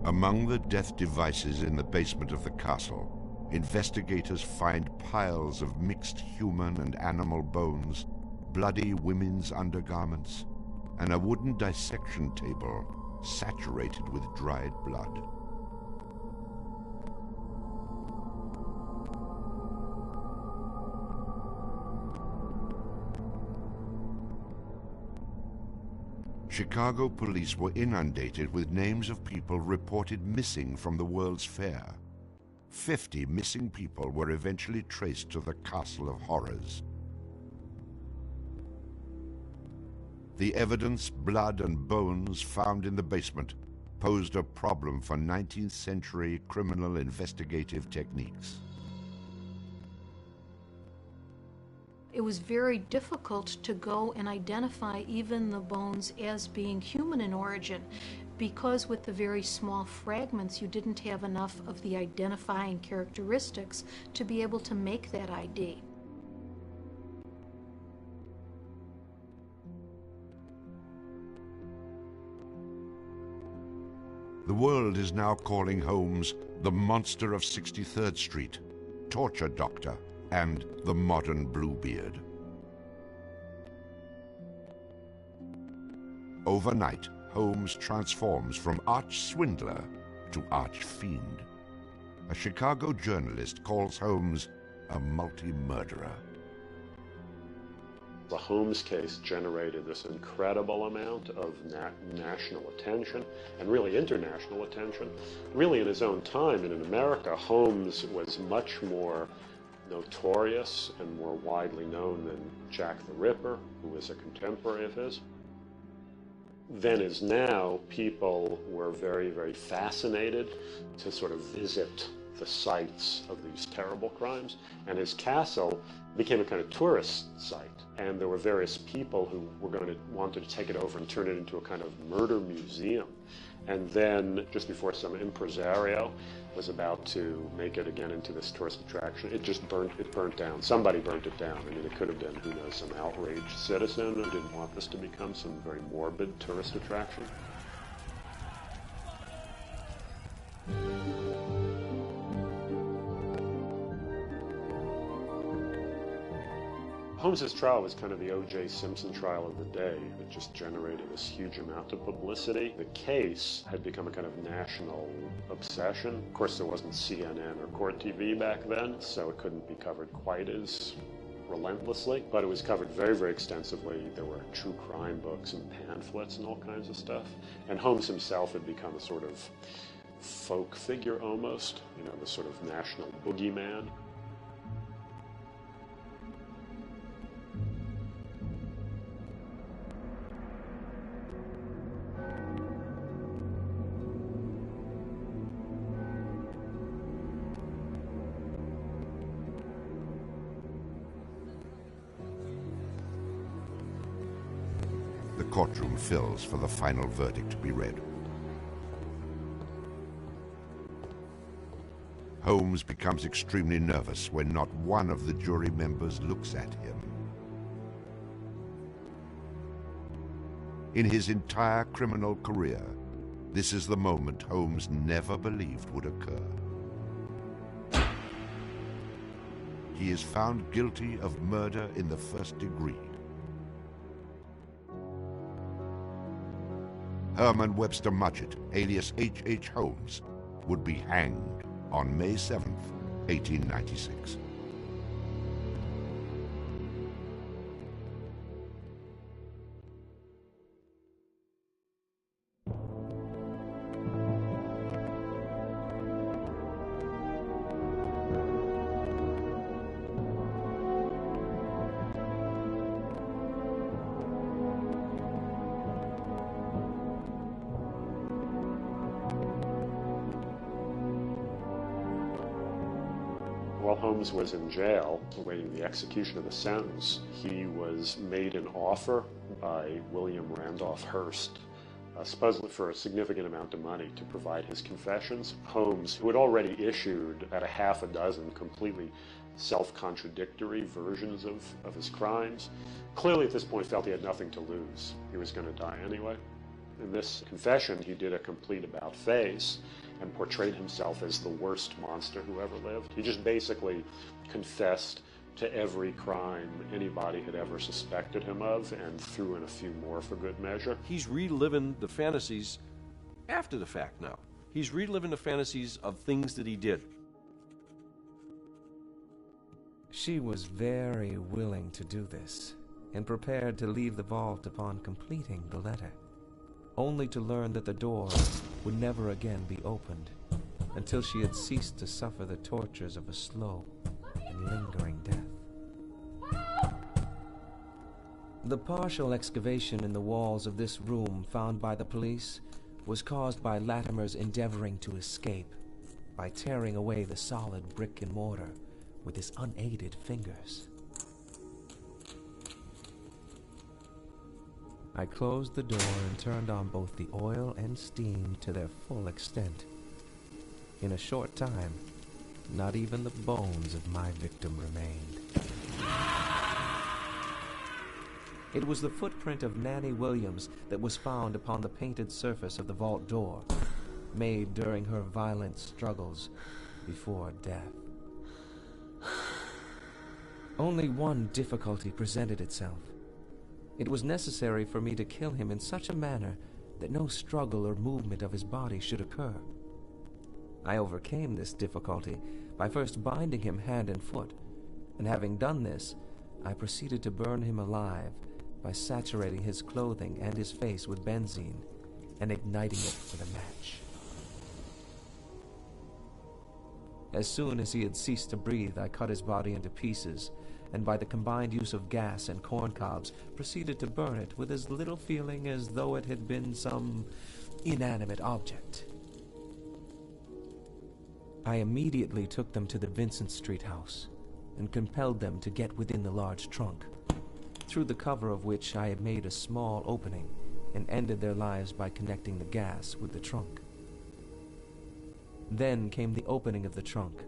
Among the death devices in the basement of the castle, investigators find piles of mixed human and animal bones, bloody women's undergarments, and a wooden dissection table saturated with dried blood. Chicago police were inundated with names of people reported missing from the World's Fair. 50 missing people were eventually traced to the Castle of Horrors. The evidence, blood and bones found in the basement posed a problem for 19th century criminal investigative techniques. It was very difficult to go and identify even the bones as being human in origin, because with the very small fragments you didn't have enough of the identifying characteristics to be able to make that ID. The world is now calling Holmes the monster of 63rd Street, torture doctor, and the modern Bluebeard. Overnight, Holmes transforms from arch-swindler to arch-fiend. A Chicago journalist calls Holmes a multi-murderer. The Holmes case generated this incredible amount of national attention and really international attention. Really in his own time and in America, Holmes was much more notorious and more widely known than Jack the Ripper, who was a contemporary of his. Then as now, people were very, very fascinated to sort of visit the sites of these terrible crimes. And his castle became a kind of tourist site. And there were various people who were wanted to take it over and turn it into a kind of murder museum. And then, just before some impresario was about to make it again into this tourist attraction, it burnt down. Somebody burnt it down. I mean, it could have been, who knows, some outraged citizen who didn't want this to become some very morbid tourist attraction. Holmes's trial was kind of the O.J. Simpson trial of the day. It just generated this huge amount of publicity. The case had become a kind of national obsession. Of course, there wasn't CNN or Court TV back then, so it couldn't be covered quite as relentlessly, but it was covered very, very extensively. There were true crime books and pamphlets and all kinds of stuff. And Holmes himself had become a sort of folk figure almost, you know, the sort of national boogeyman. The courtroom fills for the final verdict to be read. Holmes becomes extremely nervous when not one of the jury members looks at him. In his entire criminal career, this is the moment Holmes never believed would occur. He is found guilty of murder in the first degree. Herman Webster Mudgett, alias H.H. Holmes, would be hanged on May 7th, 1896. While Holmes was in jail, awaiting the execution of the sentence, he was made an offer by William Randolph Hearst, supposedly for a significant amount of money, to provide his confessions. Holmes, who had already issued at a half a dozen completely self-contradictory versions of his crimes, clearly at this point felt he had nothing to lose. He was going to die anyway. In this confession, he did a complete about-face and portrayed himself as the worst monster who ever lived. He just basically confessed to every crime anybody had ever suspected him of and threw in a few more for good measure. He's reliving the fantasies after the fact now. He's reliving the fantasies of things that he did. She was very willing to do this, and prepared to leave the vault upon completing the letter, only to learn that the door would never again be opened until she had ceased to suffer the tortures of a slow and lingering death. The partial excavation in the walls of this room found by the police was caused by Latimer's endeavoring to escape by tearing away the solid brick and mortar with his unaided fingers. I closed the door and turned on both the oil and steam to their full extent. In a short time, not even the bones of my victim remained. It was the footprint of Nanny Williams that was found upon the painted surface of the vault door, made during her violent struggles before death. Only one difficulty presented itself. It was necessary for me to kill him in such a manner that no struggle or movement of his body should occur. I overcame this difficulty by first binding him hand and foot, and having done this, I proceeded to burn him alive by saturating his clothing and his face with benzene and igniting it with a match. As soon as he had ceased to breathe, I cut his body into pieces, and by the combined use of gas and corn cobs, proceeded to burn it with as little feeling as though it had been some inanimate object. I immediately took them to the Vincent Street house, and compelled them to get within the large trunk, through the cover of which I had made a small opening, and ended their lives by connecting the gas with the trunk. Then came the opening of the trunk,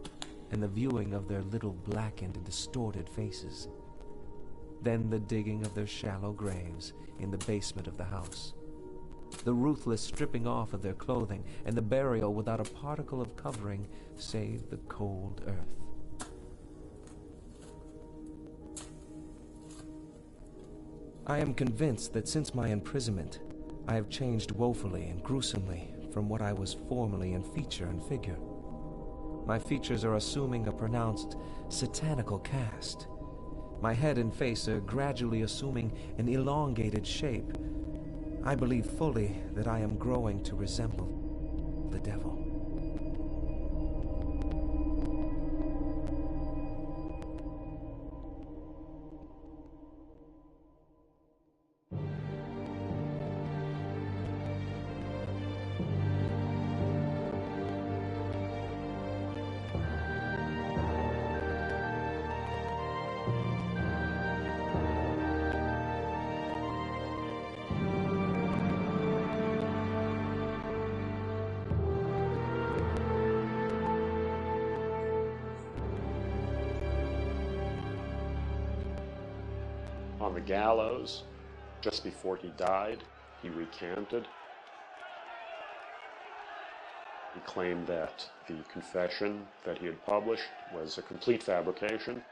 and the viewing of their little blackened and distorted faces. Then the digging of their shallow graves in the basement of the house. The ruthless stripping off of their clothing, and the burial without a particle of covering save the cold earth. I am convinced that since my imprisonment, I have changed woefully and gruesomely from what I was formerly in feature and figure. My features are assuming a pronounced satanical cast. My head and face are gradually assuming an elongated shape. I believe fully that I am growing to resemble the devil. On the gallows, just before he died, he recanted. He claimed that the confession that he had published was a complete fabrication.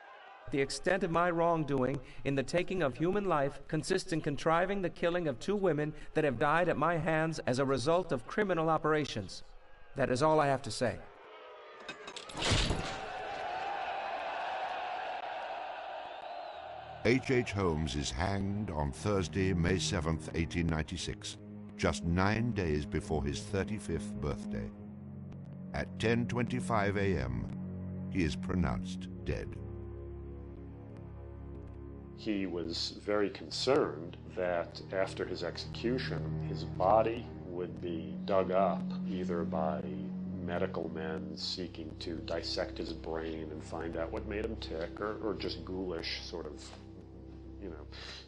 The extent of my wrongdoing in the taking of human life consists in contriving the killing of 2 women that have died at my hands as a result of criminal operations. That is all I have to say. H. Holmes is hanged on Thursday, May 7th, 1896, just 9 days before his 35th birthday. At 10:25 a.m., he is pronounced dead. He was very concerned that after his execution, his body would be dug up either by medical men seeking to dissect his brain and find out what made him tick, or just ghoulish sort of,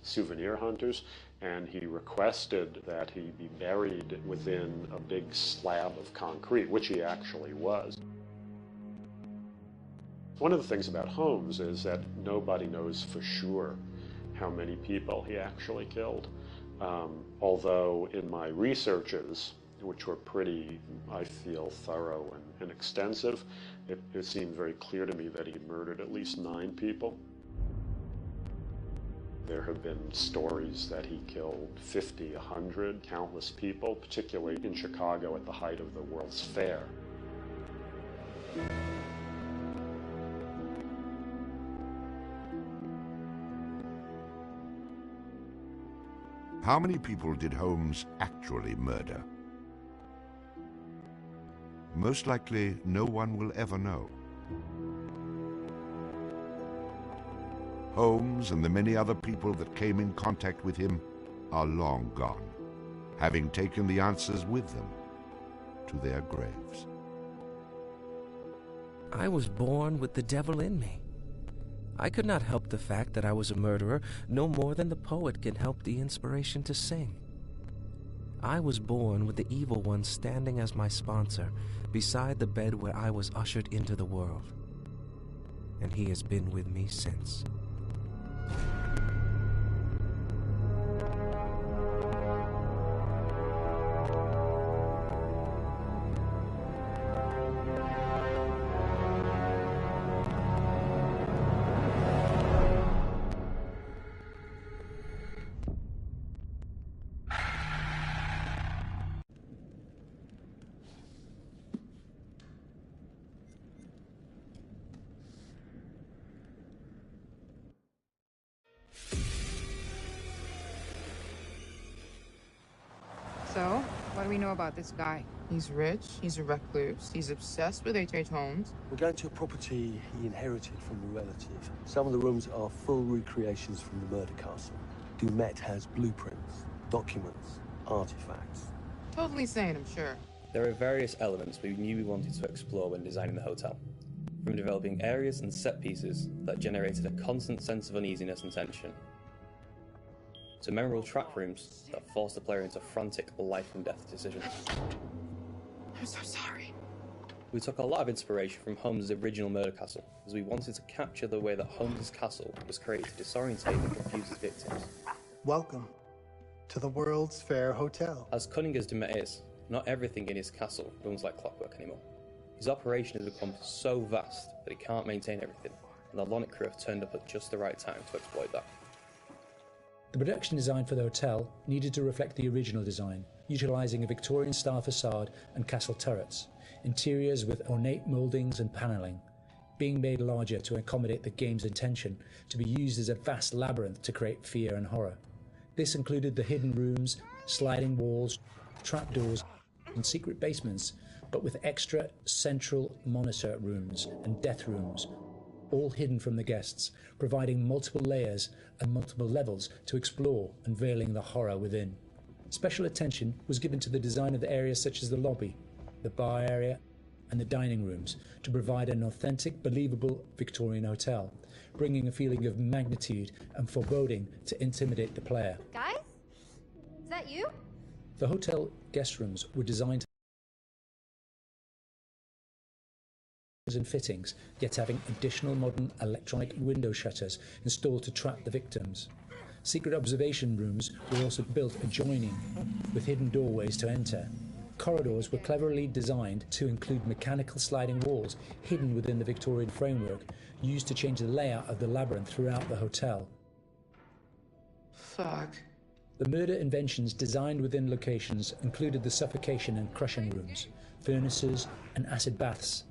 souvenir hunters. And he requested that he be buried within a big slab of concrete, which he actually was. One of the things about Holmes is that nobody knows for sure how many people he actually killed. Although in my researches, which were pretty, I feel, thorough and extensive, it seemed very clear to me that he murdered at least 9 people. There have been stories that he killed 50, 100, countless people, particularly in Chicago at the height of the World's Fair. How many people did Holmes actually murder? Most likely, no one will ever know. Holmes and the many other people that came in contact with him are long gone, having taken the answers with them to their graves. I was born with the devil in me. I could not help the fact that I was a murderer no more than the poet can help the inspiration to sing. I was born with the evil one standing as my sponsor beside the bed where I was ushered into the world. And he has been with me since. So, what do we know about this guy? He's rich, he's a recluse, he's obsessed with H.H. Holmes. We're going to a property he inherited from a relative. Some of the rooms are full recreations from the murder castle. Dumet has blueprints, documents, artifacts. Totally sane, I'm sure. There are various elements we knew we wanted to explore when designing the hotel. From developing areas and set pieces that generated a constant sense of uneasiness and tension, to memorable trap rooms that forced the player into frantic life and death decisions. I'm so sorry. We took a lot of inspiration from Holmes' original murder castle, as we wanted to capture the way that Holmes' castle was created to disorientate and confuse his victims. Welcome to the World's Fair Hotel. As cunning as Dumet is, not everything in his castle runs like clockwork anymore. His operation has become so vast that he can't maintain everything, and the Lonic crew have turned up at just the right time to exploit that. The production design for the hotel needed to reflect the original design, utilising a Victorian-style facade and castle turrets, interiors with ornate mouldings and panelling, being made larger to accommodate the game's intention to be used as a vast labyrinth to create fear and horror. This included the hidden rooms, sliding walls, trapdoors and secret basements, but with extra central monitor rooms and death rooms, all hidden from the guests, providing multiple layers and multiple levels to explore, unveiling the horror within. Special attention was given to the design of the areas such as the lobby, the bar area, and the dining rooms to provide an authentic, believable Victorian hotel, bringing a feeling of magnitude and foreboding to intimidate the player. Guys? Is that you? The hotel guest rooms were designed and fittings, yet having additional modern electronic window shutters installed to trap the victims. Secret observation rooms were also built adjoining, with hidden doorways to enter. Corridors were cleverly designed to include mechanical sliding walls hidden within the Victorian framework, used to change the layout of the labyrinth throughout the hotel. Fuck. The murder inventions designed within locations included the suffocation and crushing rooms, furnaces and acid baths.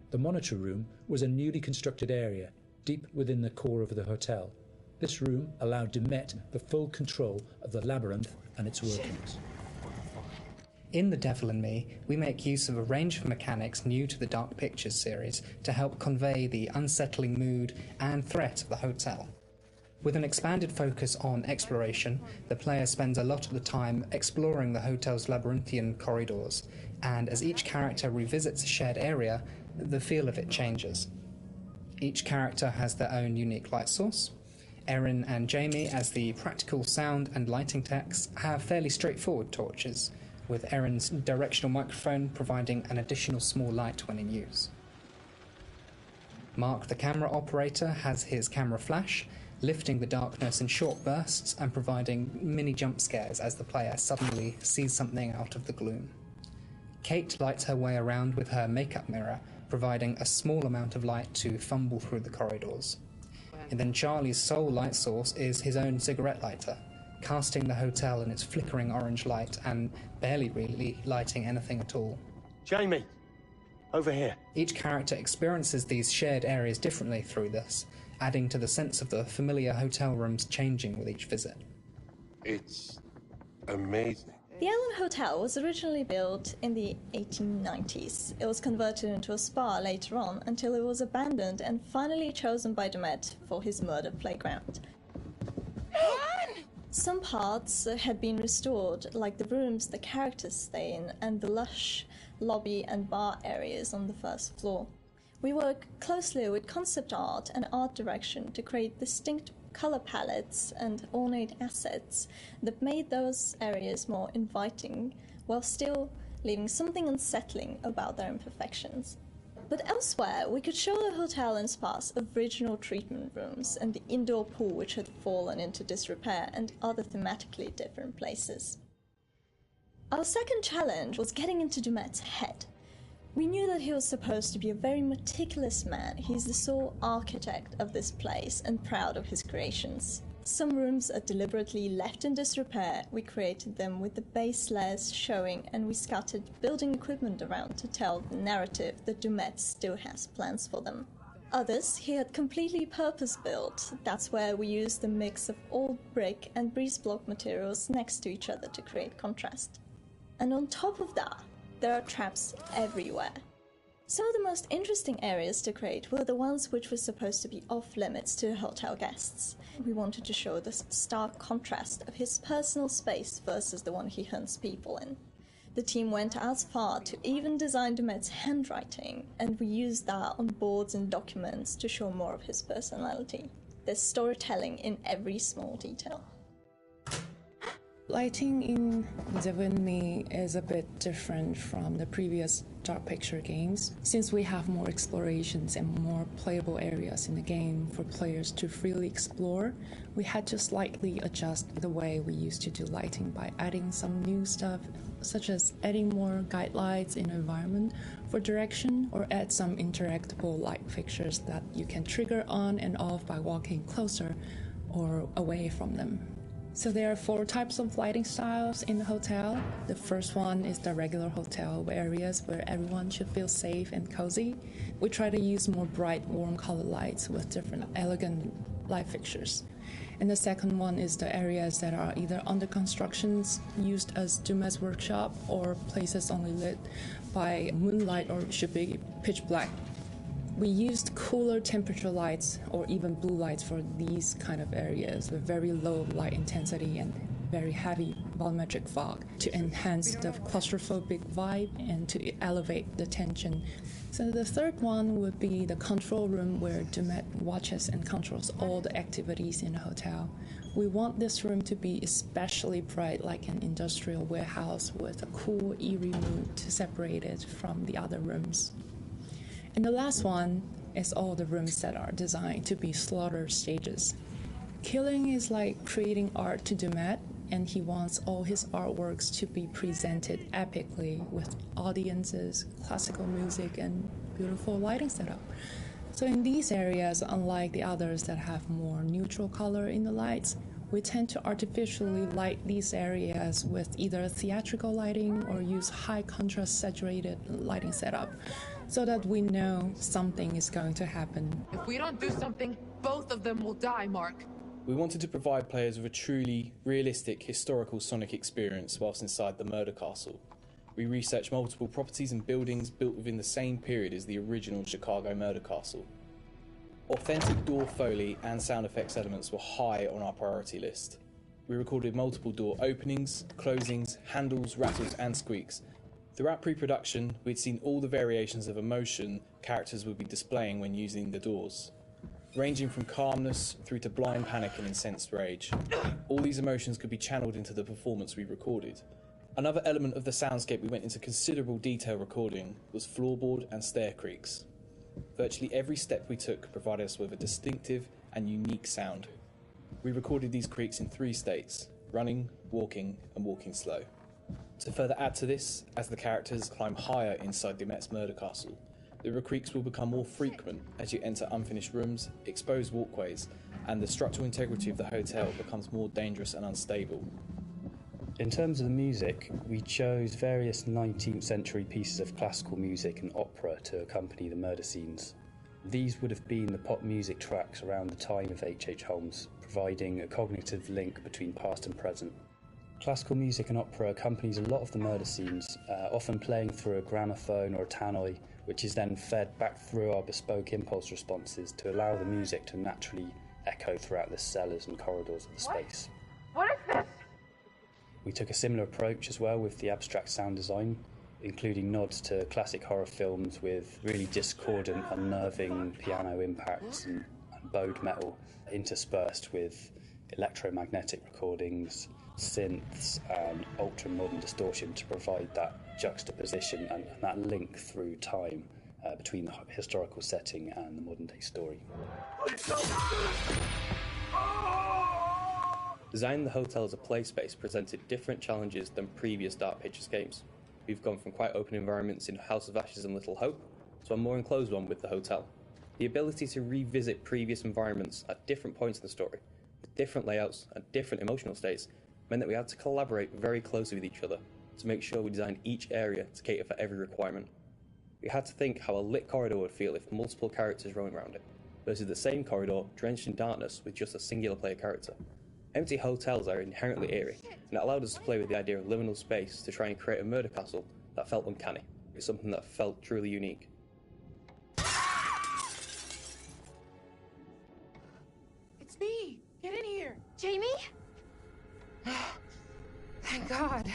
The monitor room was a newly constructed area, deep within the core of the hotel. This room allowed Dumet the full control of the labyrinth and its workings. In The Devil in Me, we make use of a range of mechanics new to the Dark Pictures series to help convey the unsettling mood and threat of the hotel. With an expanded focus on exploration, the player spends a lot of the time exploring the hotel's labyrinthian corridors, and as each character revisits a shared area, the feel of it changes. Each character has their own unique light source. Erin and Jamie, as the practical sound and lighting techs, have fairly straightforward torches, with Erin's directional microphone providing an additional small light when in use. Mark, the camera operator, has his camera flash, lifting the darkness in short bursts and providing mini jump scares as the player suddenly sees something out of the gloom. Kate lights her way around with her makeup mirror, providing a small amount of light to fumble through the corridors. And then Charlie's sole light source is his own cigarette lighter, casting the hotel in its flickering orange light and barely really lighting anything at all. Jamie, over here. Each character experiences these shared areas differently through this, adding to the sense of the familiar hotel rooms changing with each visit. It's amazing. The Allen Hotel was originally built in the 1890s. It was converted into a spa later on until it was abandoned and finally chosen by Dumet for his murder playground. Some parts had been restored, like the rooms the characters stay in and the lush lobby and bar areas on the first floor. We work closely with concept art and art direction to create distinct color palettes and ornate assets that made those areas more inviting while still leaving something unsettling about their imperfections. But elsewhere, we could show the hotel and spa's original treatment rooms and the indoor pool which had fallen into disrepair and other thematically different places. Our second challenge was getting into Dumet's head. We knew that he was supposed to be a very meticulous man. He's the sole architect of this place and proud of his creations. Some rooms are deliberately left in disrepair. We created them with the base layers showing, and we scattered building equipment around to tell the narrative that Dumet still has plans for them. Others he had completely purpose-built. That's where we used the mix of old brick and breeze block materials next to each other to create contrast. And on top of that, there are traps everywhere. Some of the most interesting areas to create were the ones which were supposed to be off-limits to hotel guests. We wanted to show the stark contrast of his personal space versus the one he hunts people in. The team went as far to even design Dumet's handwriting, and we used that on boards and documents to show more of his personality. There's storytelling in every small detail. Lighting in Devon Me is a bit different from the previous dark picture games, since we have more explorations and more playable areas in the game for players to freely explore. We had to slightly adjust the way we used to do lighting by adding some new stuff, such as adding more guide lights in the environment for direction, or add some interactable light fixtures that you can trigger on and off by walking closer or away from them. So there are 4 types of lighting styles in the hotel. The first one is the regular hotel areas where everyone should feel safe and cozy. We try to use more bright, warm color lights with different elegant light fixtures. And the second one is the areas that are either under constructions, used as Dumet's workshop, or places only lit by moonlight or should be pitch black. We used cooler temperature lights or even blue lights for these kind of areas with very low light intensity and very heavy volumetric fog to enhance the claustrophobic vibe and to elevate the tension. So the third one would be the control room where Dumet watches and controls all the activities in the hotel. We want this room to be especially bright, like an industrial warehouse with a cool, eerie mood to separate it from the other rooms. And the last one is all the rooms that are designed to be slaughter stages. Killing is like creating art to Dumet, and he wants all his artworks to be presented epically with audiences, classical music, and beautiful lighting setup. So in these areas, unlike the others that have more neutral color in the lights, we tend to artificially light these areas with either theatrical lighting or use high contrast saturated lighting setup, so that we know something is going to happen. If we don't do something, both of them will die, Mark. We wanted to provide players with a truly realistic historical Sonic experience whilst inside the murder castle. We researched multiple properties and buildings built within the same period as the original Chicago murder castle. Authentic door foley and sound effects elements were high on our priority list. We recorded multiple door openings, closings, handles, rattles and squeaks. Throughout pre-production, we'd seen all the variations of emotion characters would be displaying when using the doors, ranging from calmness through to blind panic and incensed rage. All these emotions could be channeled into the performance we recorded. Another element of the soundscape we went into considerable detail recording was floorboard and stair creaks. Virtually every step we took provided us with a distinctive and unique sound. We recorded these creaks in 3 states: running, walking, and walking slow. To further add to this, as the characters climb higher inside the immense murder castle, the recreaks will become more frequent as you enter unfinished rooms, exposed walkways, and the structural integrity of the hotel becomes more dangerous and unstable. In terms of the music, we chose various 19th century pieces of classical music and opera to accompany the murder scenes. These would have been the pop music tracks around the time of H.H. Holmes, providing a cognitive link between past and present. Classical music and opera accompanies a lot of the murder scenes, often playing through a gramophone or a tannoy, which is then fed back through our bespoke impulse responses to allow the music to naturally echo throughout the cellars and corridors of the space. What is this? We took a similar approach as well with the abstract sound design, including nods to classic horror films with really discordant, unnerving piano impacts and bowed metal interspersed with electromagnetic recordings, synths and ultra-modern distortion to provide that juxtaposition and that link through time between the historical setting and the modern-day story. Designing the hotel as a play space presented different challenges than previous Dark Pictures games. We've gone from quite open environments in House of Ashes and Little Hope to a more enclosed one with the hotel. The ability to revisit previous environments at different points in the story, with different layouts and different emotional states, meant that we had to collaborate very closely with each other to make sure we designed each area to cater for every requirement. We had to think how a lit corridor would feel if multiple characters roaming around it, versus the same corridor drenched in darkness with just a singular player character. Empty hotels are inherently eerie, and it allowed us to play with the idea of liminal space to try and create a murder castle that felt uncanny. It's something that felt truly unique. It's me! Get in here! Jamie? Thank God.